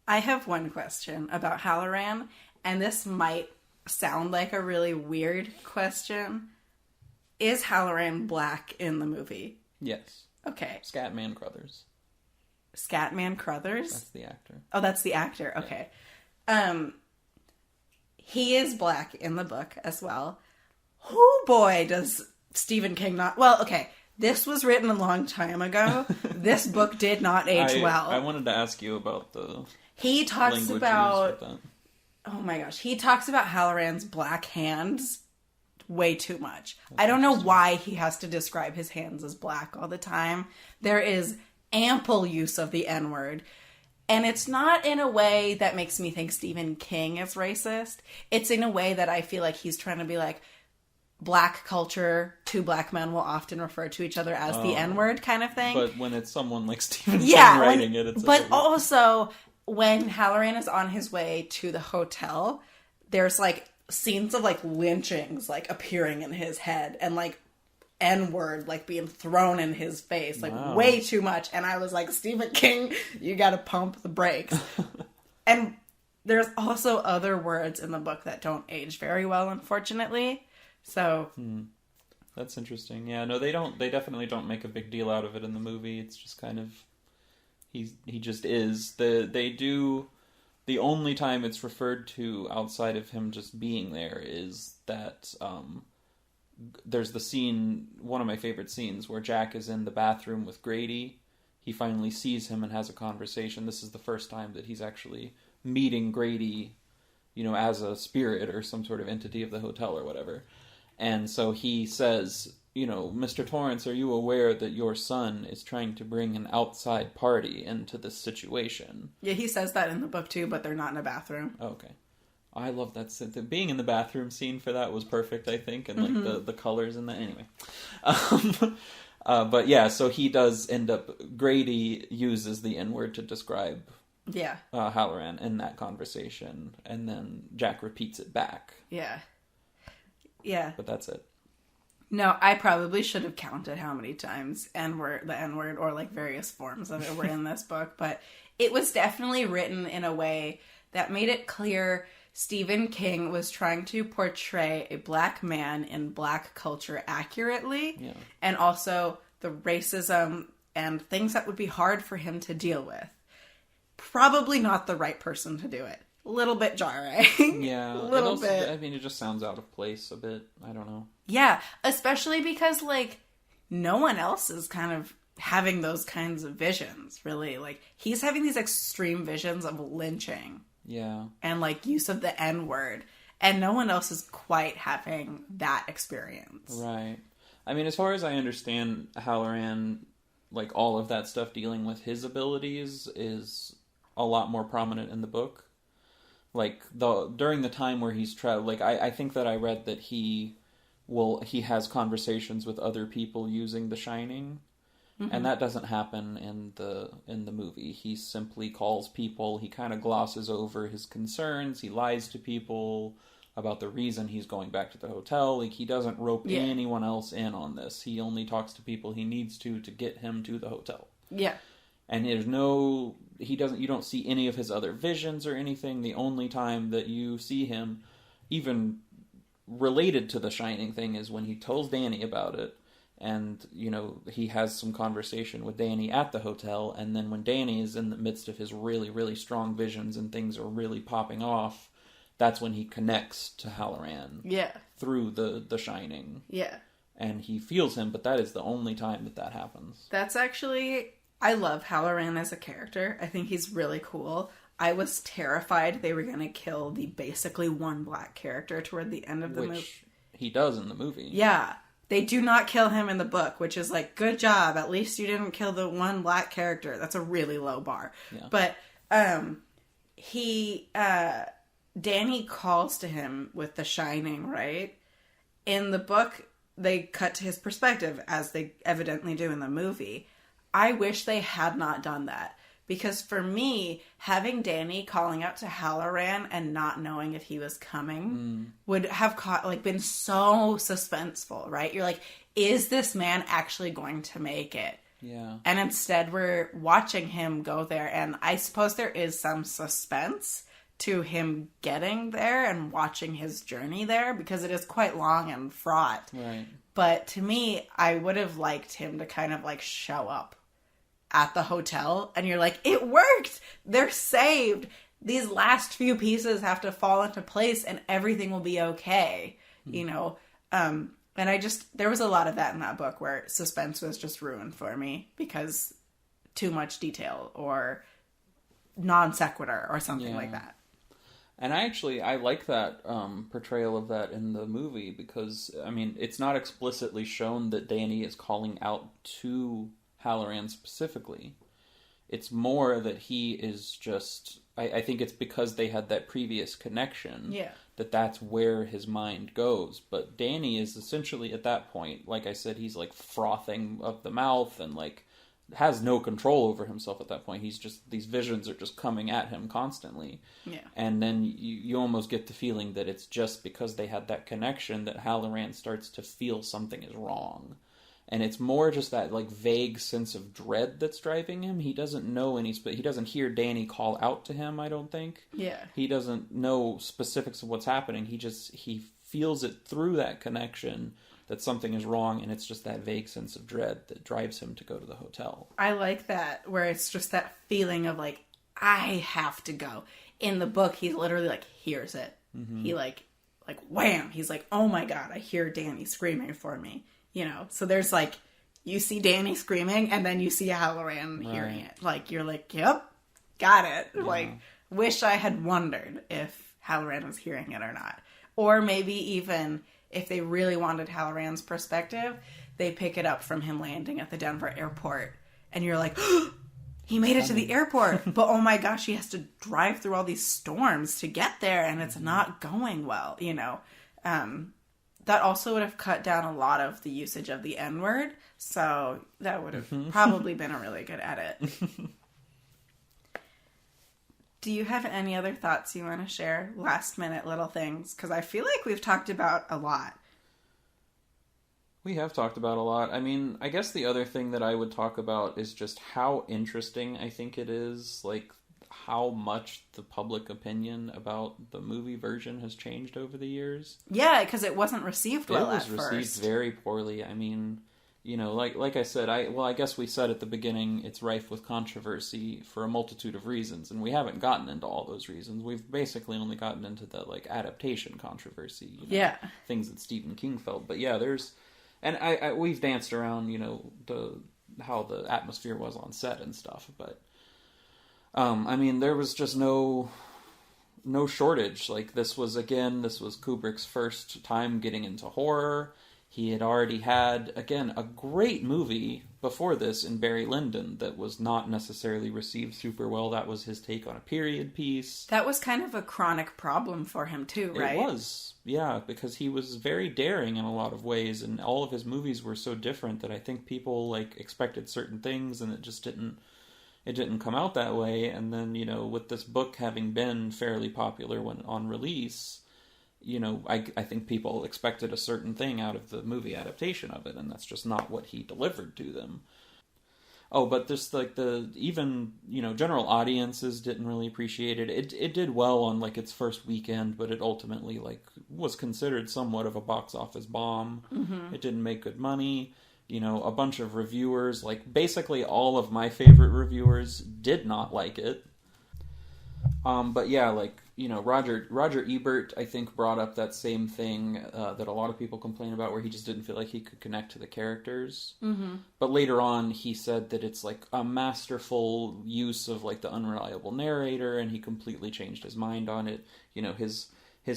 I have one question about Halloran, and this might sound like a really weird question. Is Halloran black in the movie? Yes. Okay. Scatman Crothers. Scatman Crothers? That's the actor. Oh, that's the actor. Okay. Yeah. He is black in the book as well. Oh boy, does Stephen King not... Well, okay, this was written a long time ago. This book did not age well. I wanted to ask you about the He talks about... Oh my gosh. He talks about Halloran's black hands way too much. I don't know why he has to describe his hands as black all the time. There is ample use of the N-word. And it's not in a way that makes me think Stephen King is racist. It's in a way that I feel like he's trying to be like, black culture, two black men will often refer to each other as the N-word kind of thing. But when it's someone like Stephen King writing it, it's... But also, when Halloran is on his way to the hotel, there's like scenes of like lynchings like appearing in his head and like N-word like being thrown in his face, like way too much. And I was like, Stephen King, you gotta pump the brakes. And there's also other words in the book that don't age very well, unfortunately. So that's interesting. Yeah, no, they definitely don't make a big deal out of it in the movie. It's just kind of he just is. They do. The only time it's referred to outside of him just being there is that there's the scene, one of my favorite scenes, where Jack is in the bathroom with Grady. He finally sees him and has a conversation. This is the first time that he's actually meeting Grady, as a spirit or some sort of entity of the hotel or whatever. And so he says, Mr. Torrance, are you aware that your son is trying to bring an outside party into this situation? Yeah, he says that in the book too, but they're not in a bathroom. Okay. I love that scene. Being in the bathroom scene for that was perfect, I think, and like the colors and that. Anyway, but yeah, so he does end up. Grady uses the N-word to describe Halloran in that conversation, and then Jack repeats it back. Yeah, yeah. But that's it. No, I probably should have counted how many times the N-word or like various forms of it were in this book, but it was definitely written in a way that made it clear Stephen King was trying to portray a black man in black culture accurately, and also the racism and things that would be hard for him to deal with. Probably not the right person to do it. A little bit jarring. Yeah. A little bit. I mean, it just sounds out of place a bit. I don't know. Yeah, especially because, like, no one else is kind of having those kinds of visions, really. Like, he's having these extreme visions of lynching. Yeah. And, like, use of the N-word. And no one else is quite having that experience. Right. I mean, as far as I understand, Halloran, like, all of that stuff dealing with his abilities is a lot more prominent in the book. Like, during the time where he's like, I think that I read that he has conversations with other people using The Shining, and that doesn't happen in the movie. He simply calls people, he kind of glosses over his concerns, he lies to people about the reason he's going back to the hotel. Like, he doesn't rope anyone else in on this. He only talks to people he needs to get him to the hotel. Yeah. And you don't see any of his other visions or anything. The only time that you see him even related to the Shining thing is when he tells Danny about it, and, you know, he has some conversation with Danny at the hotel, and then when Danny is in the midst of his really, really strong visions and things are really popping off, that's when he connects to Halloran. Yeah. Through the Shining. Yeah. And he feels him, but that is the only time that happens. That's actually... I love Halloran as a character. I think he's really cool. I was terrified they were going to kill the basically one black character toward the end of the movie. Which he does in the movie. Yeah. They do not kill him in the book, which is like, good job. At least you didn't kill the one black character. That's a really low bar. Yeah. But Danny calls to him with The Shining, right? In the book, they cut to his perspective, as they evidently do in the movie. I wish they had not done that. Because for me, having Danny calling out to Halloran and not knowing if he was coming would have been so suspenseful, right? You're like, is this man actually going to make it? Yeah. And instead we're watching him go there. And I suppose there is some suspense to him getting there and watching his journey there, because it is quite long and fraught. Right. But to me, I would have liked him to kind of like show up at the hotel, and you're like, it worked! They're saved! These last few pieces have to fall into place and everything will be okay. You know? And there was a lot of that in that book where suspense was just ruined for me because too much detail or non sequitur or something like that. And I like that portrayal of that in the movie, because, I mean, it's not explicitly shown that Danny is calling out to Halloran specifically. It's more that he is just... I think it's because they had that previous connection that's where his mind goes. But Danny is essentially, at that point, like I said, he's like frothing up the mouth and like has no control over himself at that point. He's just... these visions are just coming at him constantly. Yeah. And then you almost get the feeling that it's just because they had that connection that Halloran starts to feel something is wrong. And it's more just that like vague sense of dread that's driving him. He doesn't know he doesn't hear Danny call out to him, I don't think. Yeah. He doesn't know specifics of what's happening. He feels it through that connection that something is wrong, and it's just that vague sense of dread that drives him to go to the hotel. I like that, where it's just that feeling of like, I have to go. In the book, he literally like hears it. Mm-hmm. He like wham! He's like, oh my god, I hear Danny screaming for me. You know, so there's like, you see Danny screaming, and then you see Halloran hearing it. Like, you're like, yep, got it. Yeah. Like, wish I had wondered if Halloran was hearing it or not. Or maybe even, if they really wanted Halloran's perspective, they pick it up from him landing at the Denver airport. And you're like, he made it to the airport. But oh my gosh, he has to drive through all these storms to get there, and it's not going well, you know. That also would have cut down a lot of the usage of the N-word, so that would have probably been a really good edit. Do you have any other thoughts you want to share? Last minute little things? Because I feel like we've talked about a lot. We have talked about a lot. I mean, I guess the other thing that I would talk about is just how interesting I think it is, like, how much the public opinion about the movie version has changed over the years. Yeah, because it wasn't received well at first. It was received very poorly. I mean, you know, like I said, I guess we said at the beginning, it's rife with controversy for a multitude of reasons, and we haven't gotten into all those reasons. We've basically only gotten into the, like, adaptation controversy. You know, yeah. Things that Stephen King felt. But yeah, there's... And we've danced around, you know, how the atmosphere was on set and stuff, but... I mean, there was just no shortage. Like, this was Kubrick's first time getting into horror. He had already had, again, a great movie before this in Barry Lyndon that was not necessarily received super well. That was his take on a period piece. That was kind of a chronic problem for him too, right? It was, yeah, because he was very daring in a lot of ways, and all of his movies were so different that I think people, like, expected certain things, and it just didn't come out that way. And then, you know, with this book having been fairly popular when on release, you know, I think people expected a certain thing out of the movie adaptation of it, and that's just not what he delivered to them. Oh, but this, like, even, you know, general audiences didn't really appreciate it. It did well on, like, its first weekend, but it ultimately, like, was considered somewhat of a box office bomb. Mm-hmm. It didn't make good money. You know, a bunch of reviewers, like, basically all of my favorite reviewers did not like it. But yeah, like, you know, Roger Ebert, I think, brought up that same thing that a lot of people complain about, where he just didn't feel like he could connect to the characters. Mm-hmm. But later on, he said that it's, like, a masterful use of, like, the unreliable narrator, and he completely changed his mind on it. You know, his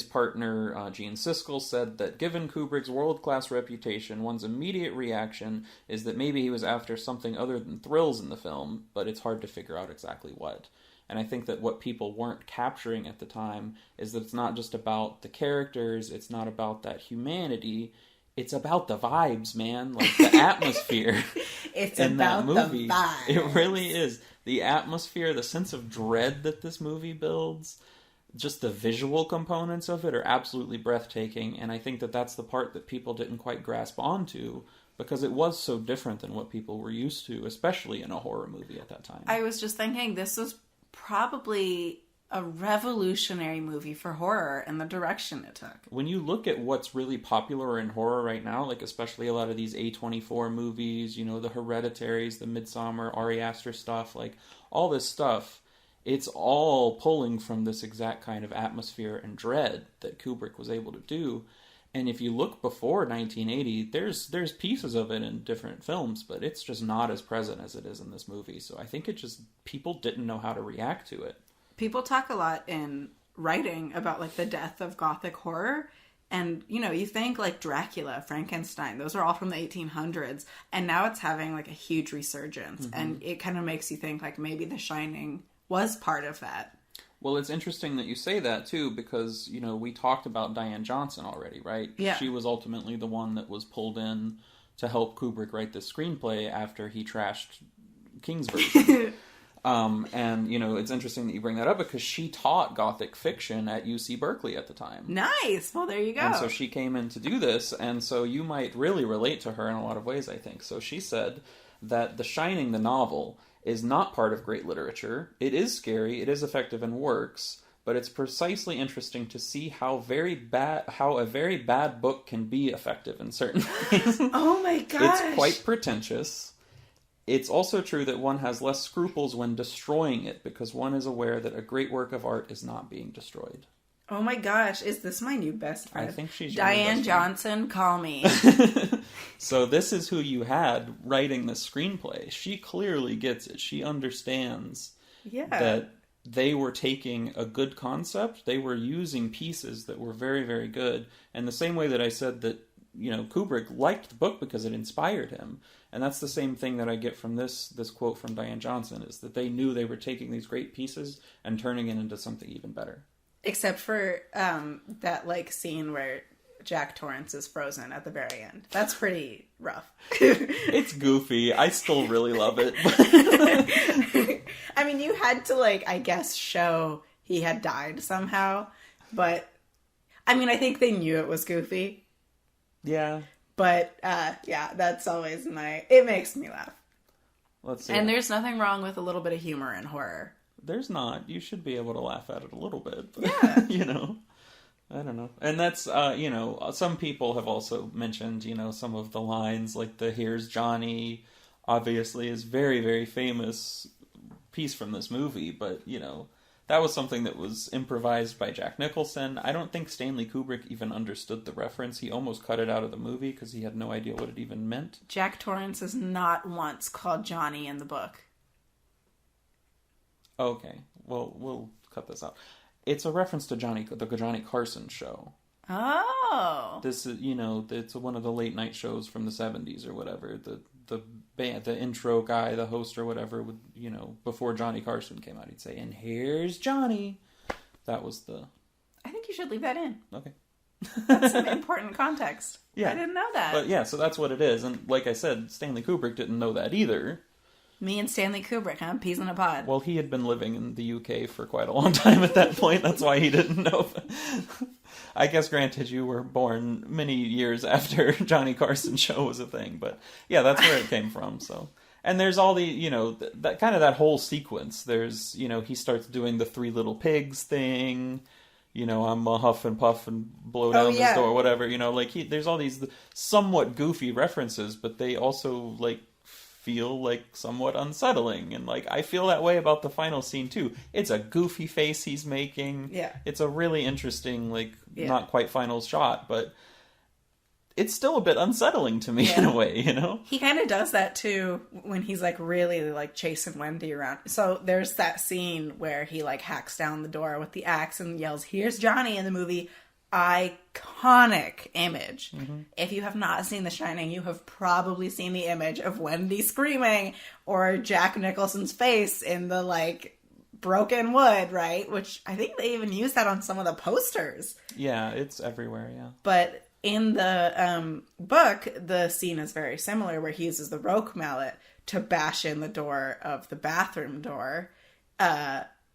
partner, Gene Siskel, said that given Kubrick's world-class reputation, one's immediate reaction is that maybe he was after something other than thrills in the film, but it's hard to figure out exactly what. And I think that what people weren't capturing at the time is that it's not just about the characters, it's not about that humanity, it's about the vibes, man. Like, the atmosphere. It's in about that movie. The vibes. It really is. The atmosphere, the sense of dread that this movie builds, just the visual components of it are absolutely breathtaking, and I think that that's the part that people didn't quite grasp onto, because it was so different than what people were used to, especially in a horror movie at that time. I was just thinking, this was probably a revolutionary movie for horror and the direction it took. When you look at what's really popular in horror right now, like especially a lot of these A24 movies, you know, the Hereditaries, the Midsommar, Ari Aster stuff, like all this stuff, it's all pulling from this exact kind of atmosphere and dread that Kubrick was able to do. And if you look before 1980, there's pieces of it in different films, but it's just not as present as it is in this movie. So I think people didn't know how to react to it. People talk a lot in writing about, like, the death of Gothic horror. And, you know, you think, like, Dracula, Frankenstein, those are all from the 1800s. And now it's having, like, a huge resurgence. Mm-hmm. And it kind of makes you think, like, maybe The Shining was part of that. Well, it's interesting that you say that, too, because, you know, we talked about Diane Johnson already, right? Yeah. She was ultimately the one that was pulled in to help Kubrick write this screenplay after he trashed King's version. And, you know, it's interesting that you bring that up because she taught Gothic fiction at UC Berkeley at the time. Nice! Well, there you go. And so she came in to do this, and so you might really relate to her in a lot of ways, I think. So she said that The Shining, the novel, is not part of great literature. It is scary, it is effective and works, but it's precisely interesting to see how a very bad book can be effective in certain ways. Oh my gosh! It's quite pretentious. It's also true that one has less scruples when destroying it, because one is aware that a great work of art is not being destroyed. Oh my gosh, is this my new best friend? I think she's Diane Johnson, call me. So this is who you had writing the screenplay. She clearly gets it. She understands that they were taking a good concept. They were using pieces that were very, very good. And the same way that I said that, you know, Kubrick liked the book because it inspired him. And that's the same thing that I get from this quote from Diane Johnson, is that they knew they were taking these great pieces and turning it into something even better. Except for that, like, scene where Jack Torrance is frozen at the very end. That's pretty rough. It's goofy. I still really love it. I mean, you had to, like, I guess, show he had died somehow. But, I mean, I think they knew it was goofy. Yeah. But, yeah, that's always it makes me laugh. Let's see. And there's nothing wrong with a little bit of humor in horror. There's not. You should be able to laugh at it a little bit. But, Yeah. You know, I don't know. And that's, you know, some people have also mentioned, you know, some of the lines, like the "Here's Johnny," obviously is very, very famous piece from this movie, but, you know, that was something that was improvised by Jack Nicholson. I don't think Stanley Kubrick even understood the reference. He almost cut it out of the movie because he had no idea what it even meant. Jack Torrance is not once called Johnny in the book. Okay, well, we'll cut this out. It's a reference to the Johnny Carson show. Oh. This is, you know, it's one of the late night shows from the 70s or whatever. The band, the intro guy, the host or whatever, would, you know, before Johnny Carson came out, he'd say, "And here's Johnny." That was the... I think you should leave that in. Okay. That's some important context. Yeah. I didn't know that. But yeah, so that's what it is. And like I said, Stanley Kubrick didn't know that either. Me and Stanley Kubrick, huh? Peas in a pod. Well, he had been living in the UK for quite a long time at that point. That's why he didn't know. I guess, granted, you were born many years after Johnny Carson show was a thing. But yeah, that's where it came from. So, and there's all the, you know, that kind of that whole sequence. There's, you know, he starts doing the Three Little Pigs thing. You know, I'm a huff and puff and blow down this door, whatever. You know, like there's all these somewhat goofy references, but they also like feel like somewhat unsettling, and like I feel that way about the final scene too. It's a goofy face he's making. Yeah, it's a really interesting, like not quite final shot, but it's still a bit unsettling to me in a way. You know, he kind of does that too when he's like really like chasing Wendy around. So there's that scene where he like hacks down the door with the axe and yells, "Here's Johnny!" in the movie. Iconic image. Mm-hmm. If you have not seen The Shining, you have probably seen the image of Wendy screaming or Jack Nicholson's face in the like broken wood, right? Which I think they even use that on some of the posters. Yeah, it's everywhere, yeah. But in the book, the scene is very similar where he uses the roque mallet to bash in the door of the bathroom door.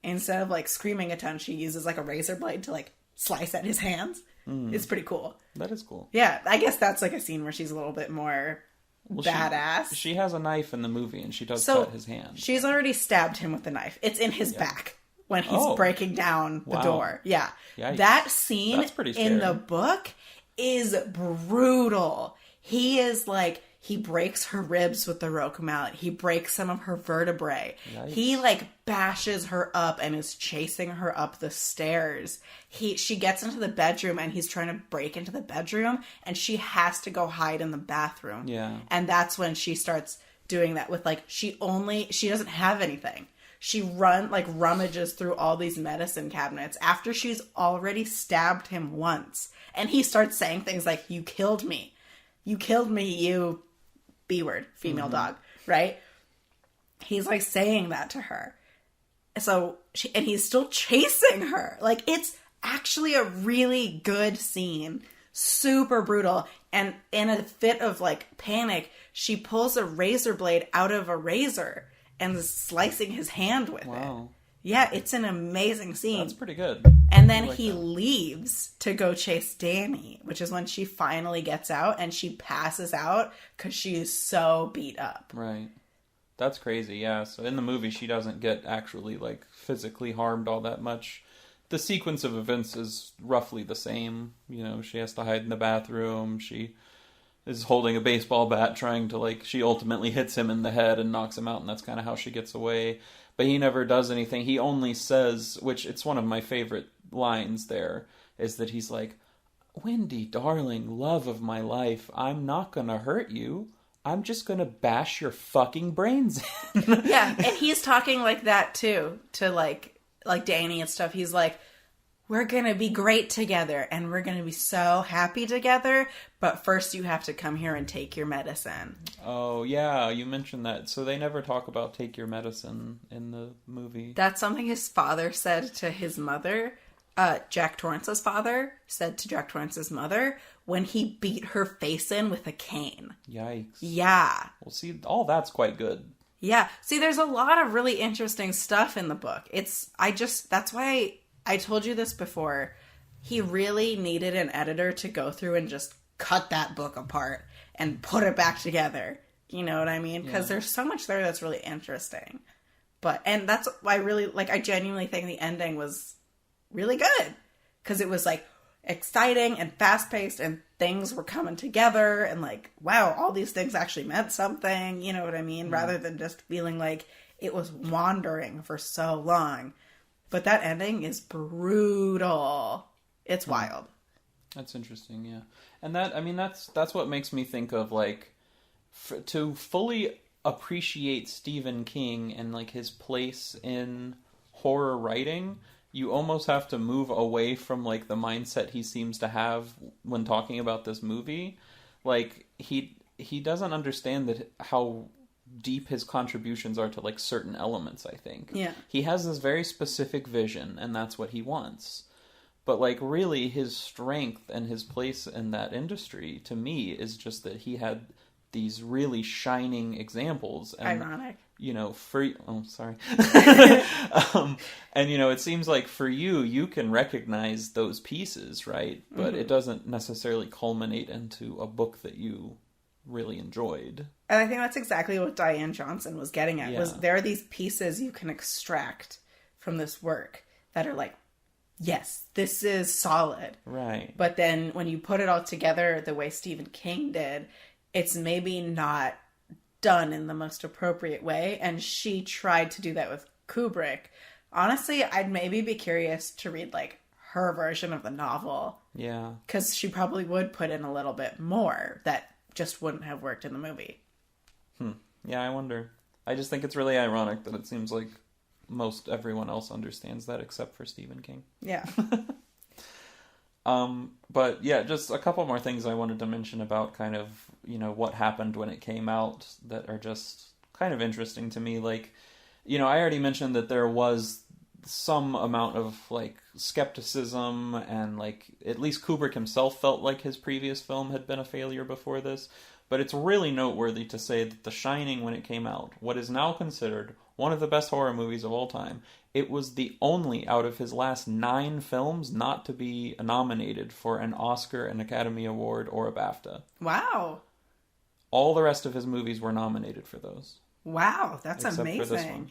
Instead of like screaming a ton, she uses like a razor blade to like slice at his hands. It's pretty cool. That is cool. Yeah, I guess that's like a scene where she's a little bit more badass. She has a knife in the movie and she does cut his hand. She's already stabbed him with the knife. It's in his back when he's breaking down the door. Yeah. Yikes. That scene in the book is brutal. He is like, he breaks her ribs with the roque mallet. He breaks some of her vertebrae. Yikes. He like bashes her up and is chasing her up the stairs. She gets into the bedroom and he's trying to break into the bedroom and she has to go hide in the bathroom. Yeah. And that's when she starts doing that with like, she doesn't have anything. She rummages through all these medicine cabinets after she's already stabbed him once. And he starts saying things like, "You killed me. You killed me, you B-word, female dog," right? He's like saying that to her. So, and he's still chasing her. Like, it's actually a really good scene. Super brutal. And in a fit of like panic, she pulls a razor blade out of a razor and is slicing his hand with it. Yeah, it's an amazing scene. That's pretty good. And then he leaves to go chase Danny, which is when she finally gets out and she passes out because she is so beat up. Right. That's crazy, yeah. So in the movie, she doesn't get actually like physically harmed all that much. The sequence of events is roughly the same. You know, she has to hide in the bathroom. She is holding a baseball bat trying to like, she ultimately hits him in the head and knocks him out, and that's kind of how she gets away. But he never does anything. He only says, which it's one of my favorite lines there, is that he's like, "Wendy, darling, love of my life, I'm not gonna hurt you. I'm just gonna bash your fucking brains in." Yeah, and he's talking like that too, to like Danny and stuff. He's like, "We're gonna be great together, and we're gonna be so happy together, but first you have to come here and take your medicine." Oh, yeah, you mentioned that. So they never talk about take your medicine in the movie. That's something his father said to his mother. Jack Torrance's father said to Jack Torrance's mother when he beat her face in with a cane. Yikes. Yeah. Well, see, all that's quite good. Yeah. See, there's a lot of really interesting stuff in the book. That's why I told you this before. He really needed an editor to go through and just cut that book apart and put it back together. You know what I mean? Because there's so much there that's really interesting. And that's why I genuinely think the ending was really good. Because it was, like, exciting and fast-paced and things were coming together and, like, wow, all these things actually meant something. You know what I mean? Rather than just feeling like it was wandering for so long. But that ending is brutal. It's wild. That's interesting, yeah. And that's what makes me think of, like, to fully appreciate Stephen King and, like, his place in horror writing, you almost have to move away from, like, the mindset he seems to have when talking about this movie. Like, he doesn't understand that how deep his contributions are to, like, certain elements, I think. Yeah. He has this very specific vision, and that's what he wants. But, like, really, his strength and his place in that industry, to me, is just that he had these really shining examples. And, ironic. You know, sorry. And, you know, it seems like for you can recognize those pieces, right? But it doesn't necessarily culminate into a book that you really enjoyed. And I think that's exactly what Diane Johnson was getting at. Was there are these pieces you can extract from this work that are like, yes, this is solid. Right. But then when you put it all together the way Stephen King did, it's maybe not done in the most appropriate way. And she tried to do that with Kubrick. Honestly, I'd maybe be curious to read, like, her version of the novel. Yeah. Because she probably would put in a little bit more that just wouldn't have worked in the movie. Yeah, I wonder. I just think it's really ironic that it seems like most everyone else understands that except for Stephen King. Yeah. But yeah, just a couple more things I wanted to mention about kind of, you know, what happened when it came out that are just kind of interesting to me. Like, you know, I already mentioned that there was some amount of, like, skepticism and, like, at least Kubrick himself felt like his previous film had been a failure before this. But it's really noteworthy to say that The Shining, when it came out, what is now considered one of the best horror movies of all time, it was the only out of his last 9 films not to be nominated for an Oscar, an Academy Award, or a BAFTA. Wow. All the rest of his movies were nominated for those. Wow, that's except amazing. for this one.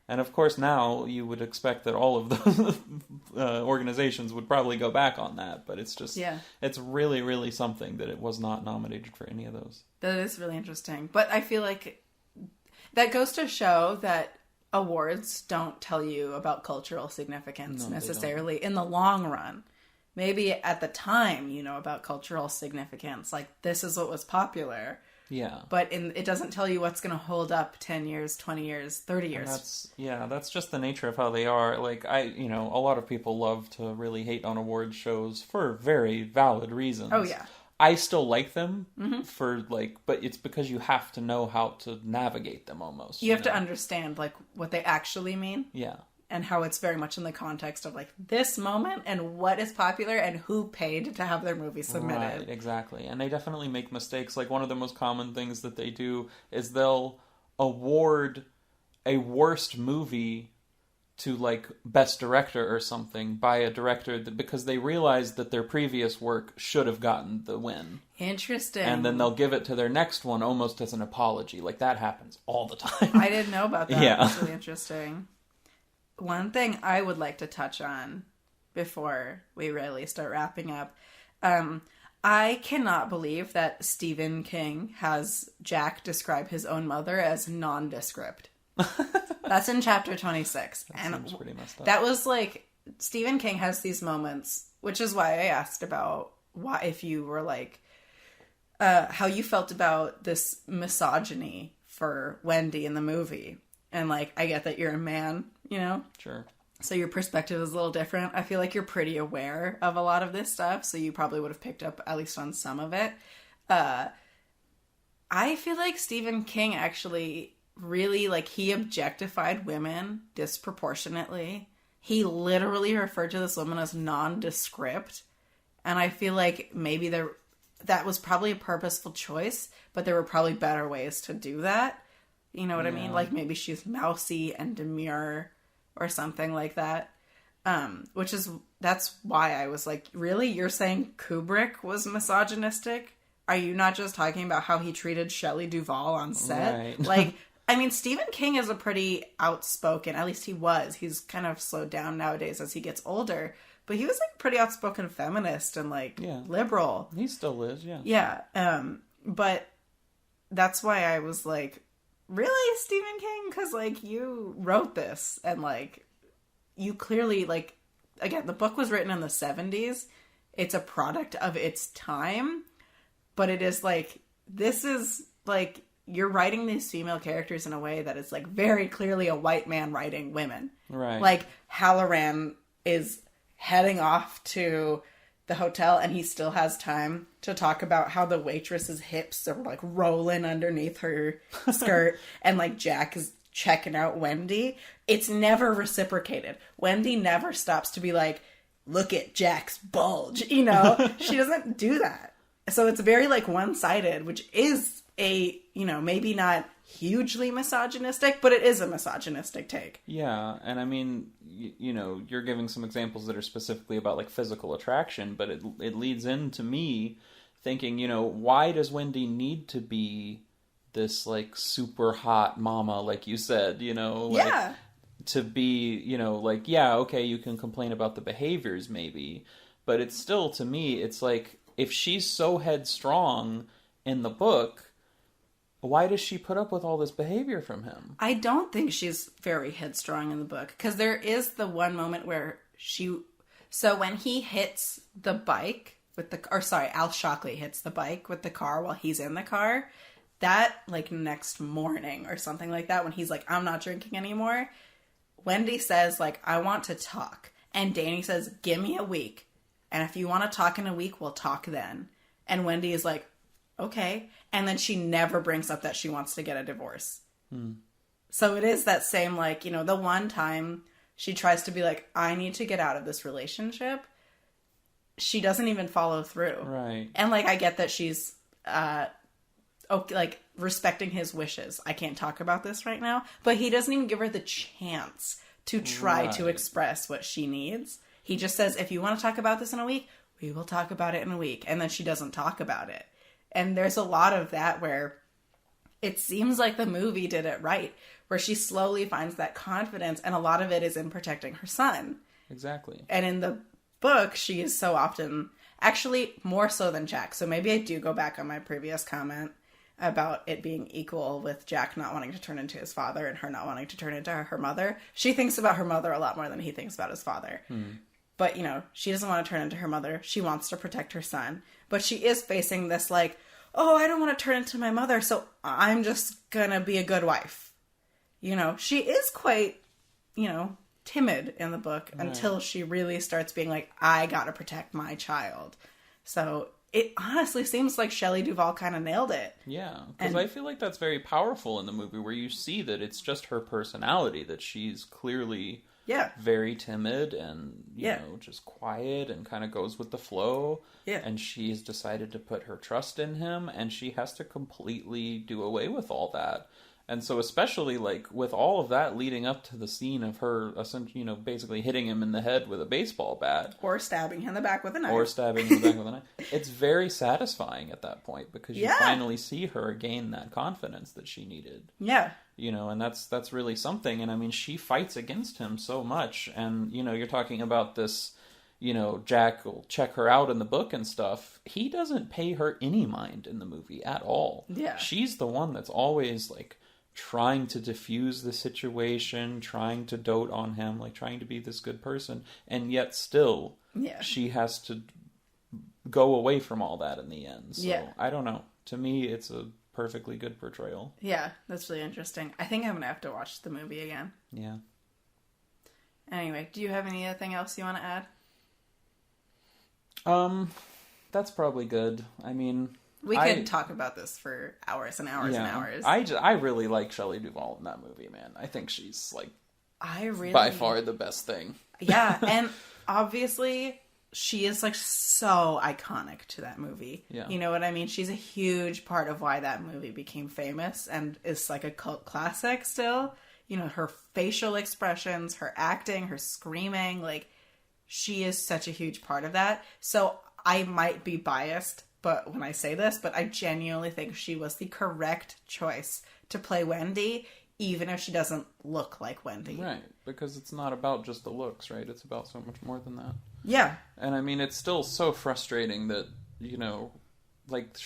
And of course now you would expect that all of those organizations would probably go back on that, but it's just, it's really, really something that it was not nominated for any of those. That is really interesting. But I feel like that goes to show that awards don't tell you about cultural significance necessarily in the long run. Maybe at the time, you know, about cultural significance, like this is what was popular. Yeah. But it doesn't tell you what's going to hold up 10 years, 20 years, 30 years. That's just the nature of how they are. Like, a lot of people love to really hate on award shows for very valid reasons. Oh, yeah. I still like them but it's because you have to know how to navigate them almost. You have to understand, like, what they actually mean. Yeah. And how it's very much in the context of, like, this moment and what is popular and who paid to have their movie submitted. Right, exactly. And they definitely make mistakes. Like, one of the most common things that they do is they'll award a worst movie to, like, best director or something by a director because they realize that their previous work should have gotten the win. Interesting. And then they'll give it to their next one almost as an apology. Like, that happens all the time. I didn't know about that. Yeah. That's really interesting. One thing I would like to touch on before we really start wrapping up, I cannot believe that Stephen King has Jack describe his own mother as nondescript. That's in chapter 26. That seems pretty messed up. That was like, Stephen King has these moments, which is why I asked about why, if you were like, how you felt about this misogyny for Wendy in the movie. And, like, I get that you're a man, you know? Sure. So your perspective is a little different. I feel like you're pretty aware of a lot of this stuff, so you probably would have picked up at least on some of it. I feel like Stephen King actually really, like, he objectified women disproportionately. He literally referred to this woman as nondescript. And I feel like maybe that was probably a purposeful choice, but there were probably better ways to do that. You know what I mean? Like, maybe she's mousy and demure or something like that. That's why I was like, really? You're saying Kubrick was misogynistic? Are you not just talking about how he treated Shelley Duvall on set? Right. Like, I mean, Stephen King is a pretty outspoken, at least he was. He's kind of slowed down nowadays as he gets older. But he was like pretty outspoken feminist and like liberal. He still is, yeah. Yeah. But that's why I was like, really, Stephen King? Because like you wrote this and like you clearly like, again, the book was written in the 70s. It's a product of its time. But it is like, this is like, you're writing these female characters in a way that is like very clearly a white man writing women. Right. Like Halloran is heading off to the hotel and he still has time to talk about how the waitress's hips are like rolling underneath her skirt and like Jack is checking out Wendy. It's never reciprocated. Wendy never stops to be like, look at Jack's bulge, you know? She doesn't do that. So it's very like one-sided, which is a, you know, maybe not hugely misogynistic, but it is a misogynistic take. Yeah, and I mean, you know, you're giving some examples that are specifically about like physical attraction, but it leads into me thinking, you know, why does Wendy need to be this like super hot mama, like you said, you know? Like, yeah. To be, you know, like, yeah, okay, you can complain about the behaviors maybe, but it's still, to me, it's like, if she's so headstrong in the book, why does she put up with all this behavior from him? I don't think she's very headstrong in the book. Because there is the one moment where so when he hits the bike with Al Shockley hits the bike with the car while he's in the car, that like next morning or something like that, when he's like, I'm not drinking anymore, Wendy says like, I want to talk. And Danny says, give me a week. And if you want to talk in a week, we'll talk then. And Wendy is like, okay. And then she never brings up that she wants to get a divorce. So it is that same, like, you know, the one time she tries to be like, I need to get out of this relationship. She doesn't even follow through. Right. And like, I get that she's, like respecting his wishes. I can't talk about this right now, but he doesn't even give her the chance to try to express what she needs. He just says, if you want to talk about this in a week, we will talk about it in a week. And then she doesn't talk about it. And there's a lot of that where it seems like the movie did it right, where she slowly finds that confidence. And a lot of it is in protecting her son. Exactly. And in the book, she is so often, actually more so than Jack. So maybe I do go back on my previous comment about it being equal with Jack not wanting to turn into his father and her not wanting to turn into her mother. She thinks about her mother a lot more than he thinks about his father. But, you know, she doesn't want to turn into her mother. She wants to protect her son. But she is facing this, like, oh, I don't want to turn into my mother, so I'm just gonna be a good wife. You know, she is quite, you know, timid in the book until she really starts being like, I gotta protect my child. So it honestly seems like Shelley Duvall kind of nailed it. Yeah, because I feel like that's very powerful in the movie, where you see that it's just her personality, that she's clearly very timid and, you know, just quiet and kind of goes with the flow. Yeah. And she's decided to put her trust in him, and she has to completely do away with all that. And so especially, like, with all of that leading up to the scene of her, you know, basically hitting him in the head with a baseball bat. Or stabbing him in the back with a knife. It's very satisfying at that point, because you finally see her gain that confidence that she needed. Yeah. You know, and that's really something. And, I mean, she fights against him so much. And, you know, you're talking about this, you know, Jack will check her out in the book and stuff. He doesn't pay her any mind in the movie at all. Yeah. She's the one that's always, like, trying to diffuse the situation, trying to dote on him, like trying to be this good person, and yet still she has to go away from all that in the end. So I don't know. To me, it's a perfectly good portrayal. Yeah, that's really interesting. I think I'm gonna have to watch the movie again. Yeah. Anyway, do you have anything else you want to add? That's probably good. I mean, we could talk about this for hours and hours and hours. I really like Shelley Duvall in that movie, man. I think she's, like, by far the best thing. Yeah, and obviously she is, like, so iconic to that movie. Yeah. You know what I mean? She's a huge part of why that movie became famous and is, like, a cult classic still. her facial expressions, her acting, her screaming, like, she is such a huge part of that. So I might be biased but when I say this, but I genuinely think she was the correct choice to play Wendy, even if she doesn't look like Wendy. Right, because it's not about just the looks, right? It's about so much more than that. Yeah. And I mean, it's still so frustrating that, like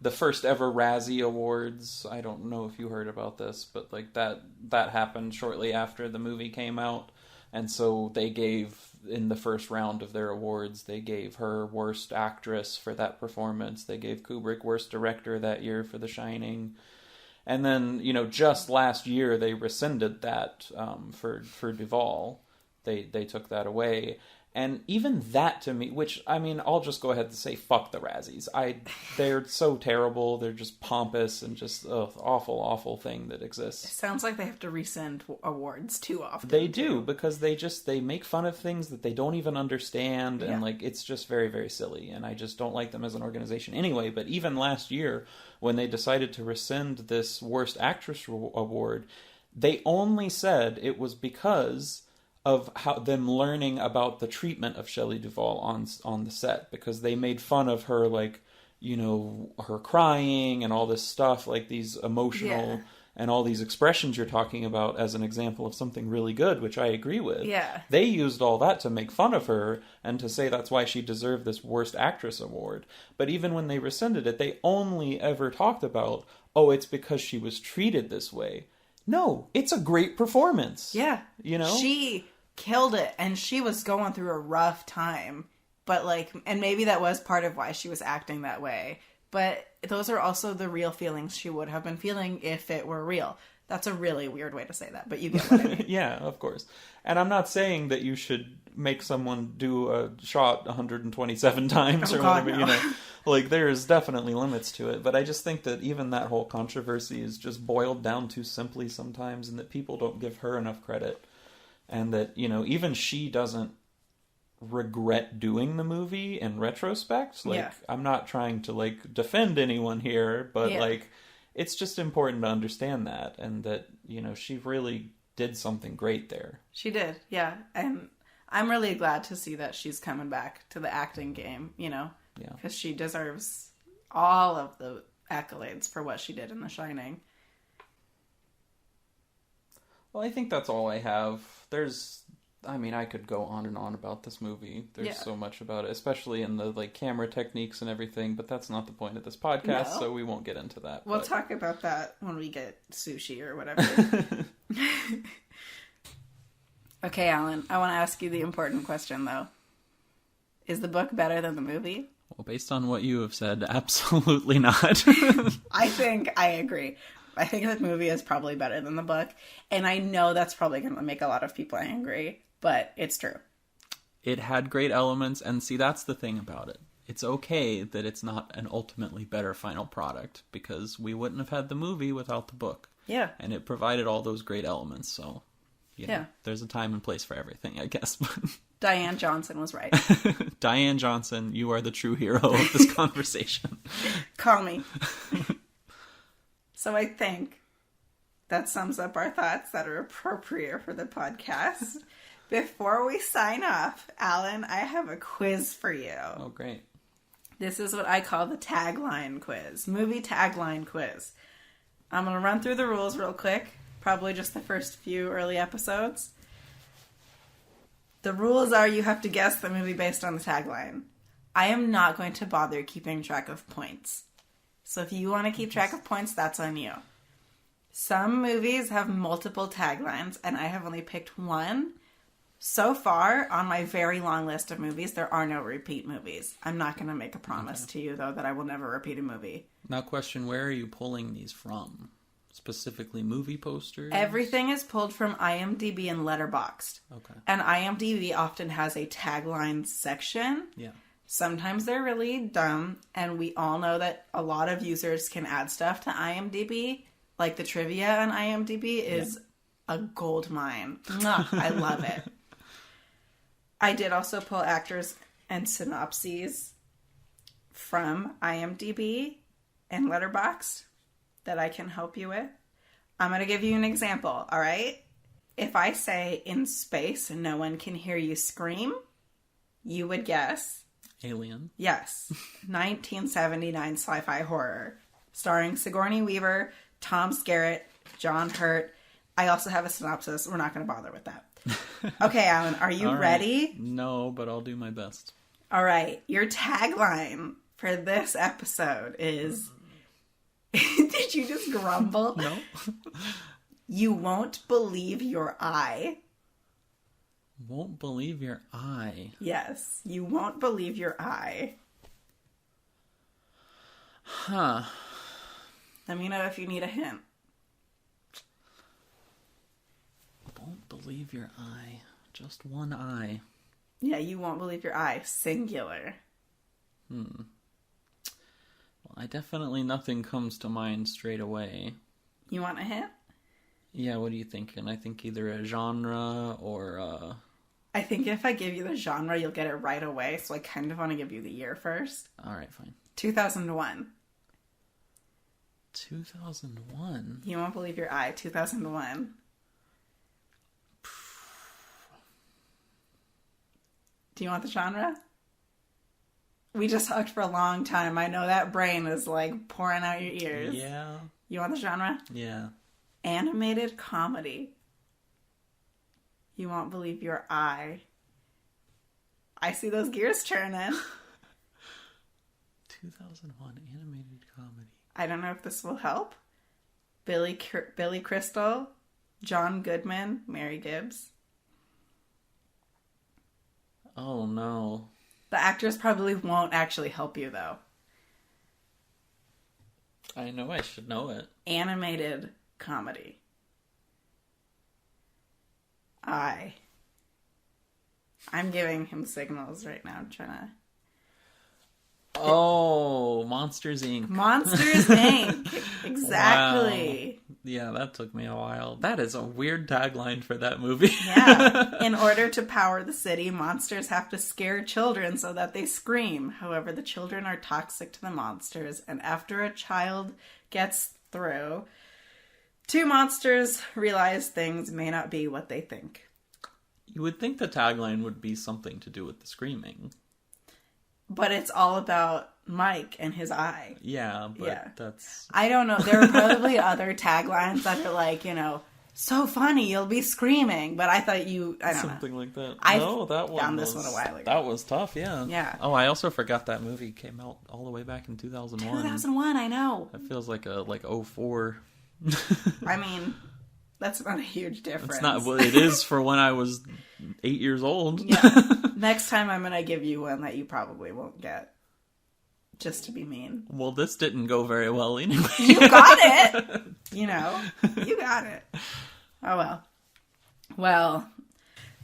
the first ever Razzie Awards, I don't know if you heard about this, but like that happened shortly after the movie came out. And so they gave, in the first round of their awards, they gave her Worst Actress for that performance. They gave Kubrick Worst Director that year for The Shining. And then, just last year they rescinded that for Duvall. They took that away. And even that to me, which, I mean, I'll just go ahead and say, fuck the Razzies. They're so terrible. They're just pompous and just awful, awful thing that exists. It sounds like they have to rescind awards too often. They do, because they make fun of things that they don't even understand. And, it's just very, very silly. And I just don't like them as an organization anyway. But even last year, when they decided to rescind this Worst Actress award, they only said it was because of how them learning about the treatment of Shelley Duvall on the set, because they made fun of her, her crying and all this stuff, like these emotional and all these expressions you're talking about as an example of something really good, which I agree with. Yeah. They used all that to make fun of her and to say that's why she deserved this Worst Actress award. But even when they rescinded it, they only ever talked about, it's because she was treated this way. No, it's a great performance. Yeah. She killed it, and she was going through a rough time, but and maybe that was part of why she was acting that way, but those are also the real feelings she would have been feeling if it were real. That's a really weird way to say that, but you get what I mean. Yeah, of course. And I'm not saying that you should make someone do a shot 127 times or whatever, no. There's definitely limits to it, but I just think that even that whole controversy is just boiled down too simply sometimes, and that people don't give her enough credit. And that, even she doesn't regret doing the movie in retrospect. I'm not trying to, defend anyone here, but, it's just important to understand that. And that, she really did something great there. She did, yeah. And I'm really glad to see that she's coming back to the acting game, Yeah. Because she deserves all of the accolades for what she did in The Shining. Well, I think that's all I have. I could go on and on about this movie. There's so much about it, especially in the camera techniques and everything, but that's not the point of this podcast, so we won't get into that. We'll talk about that when we get sushi or whatever. Okay, Alan, I want to ask you the important question, though. Is the book better than the movie? Well, based on what you have said, absolutely not. I think I agree. I think the movie is probably better than the book. And I know that's probably going to make a lot of people angry, but it's true. It had great elements, and see, that's the thing about it. It's okay that it's not an ultimately better final product, because we wouldn't have had the movie without the book. Yeah. And it provided all those great elements, so there's a time and place for everything, I guess. Diane Johnson was right. Diane Johnson, you are the true hero of this conversation. Call me. So I think that sums up our thoughts that are appropriate for the podcast. Before we sign off, Alan, I have a quiz for you. Oh, great. This is what I call the tagline quiz. Movie tagline quiz. I'm going to run through the rules real quick. Probably just the first few early episodes. The rules are you have to guess the movie based on the tagline. I am not going to bother keeping track of points. So if you want to keep track of points, that's on you. Some movies have multiple taglines, and I have only picked one. So far, on my very long list of movies, there are no repeat movies. I'm not going to make a promise to you, though, that I will never repeat a movie. Now, question, where are you pulling these from? Specifically movie posters? Everything is pulled from IMDb and Letterboxd. Okay. And IMDb often has a tagline section. Yeah. Sometimes they're really dumb, and we all know that a lot of users can add stuff to IMDb. Like the trivia on IMDb is a gold mine. I love it. I did also pull actors and synopses from IMDb and Letterboxd that I can help you with. I'm going to give you an example, all right? If I say in space no one can hear you scream, you would guess. Alien. Yes. 1979 sci-fi horror. Starring Sigourney Weaver, Tom Skerritt, John Hurt. I also have a synopsis. We're not going to bother with that. Okay, Alan, are you ready? No, but I'll do my best. All right. Your tagline for this episode is... Did you just grumble? No. You won't believe your eye. Won't believe your eye. Yes, you won't believe your eye. Huh. Let me know if you need a hint. Won't believe your eye. Just one eye. Yeah, you won't believe your eye. Singular. Well, nothing comes to mind straight away. You want a hint? Yeah, what are you thinking? I think either a genre or I think if I give you the genre, you'll get it right away, so I kind of want to give you the year first. Alright, fine. 2001. 2001? You won't believe your eye. 2001. Do you want the genre? We just talked for a long time. I know that brain is like pouring out your ears. Yeah. You want the genre? Yeah. Animated comedy. You won't believe your eye. I see those gears turning. 2001 animated comedy. I don't know if this will help. Billy Crystal, John Goodman, Mary Gibbs. Oh no. The actors probably won't actually help you though. I know I should know it. Animated comedy. I'm giving him signals right now. I'm trying to... Oh, Monsters, Inc. Monsters, Inc. Exactly. Wow. Yeah, that took me a while. That is a weird tagline for that movie. Yeah. In order to power the city, monsters have to scare children so that they scream. However, the children are toxic to the monsters, and after a child gets through, two monsters realize things may not be what they think. You would think the tagline would be something to do with the screaming. But it's all about Mike and his eye. Yeah, but that's... I don't know. There are probably other taglines that are like, so funny, you'll be screaming. But I thought I don't know. Something like that. I found this one a while ago. That was tough, yeah. Yeah. Oh, I also forgot that movie came out all the way back in 2001. 2001, I know. That feels like 04. I mean... That's not a huge difference. It's not. Well, it is for when I was 8 years old. Yeah. Next time I'm going to give you one that you probably won't get. Just to be mean. Well, this didn't go very well anyway. You got it! You got it. Oh, well. Well,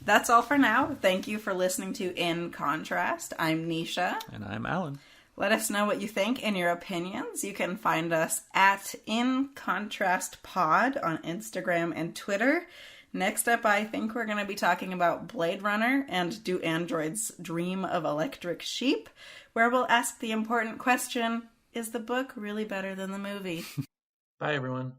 that's all for now. Thank you for listening to In Contrast. I'm Nisha. And I'm Alan. Let us know what you think and your opinions. You can find us at In Contrast Pod on Instagram and Twitter. Next up, I think we're going to be talking about Blade Runner and Do Androids Dream of Electric Sheep, where we'll ask the important question, is the book really better than the movie? Bye, everyone.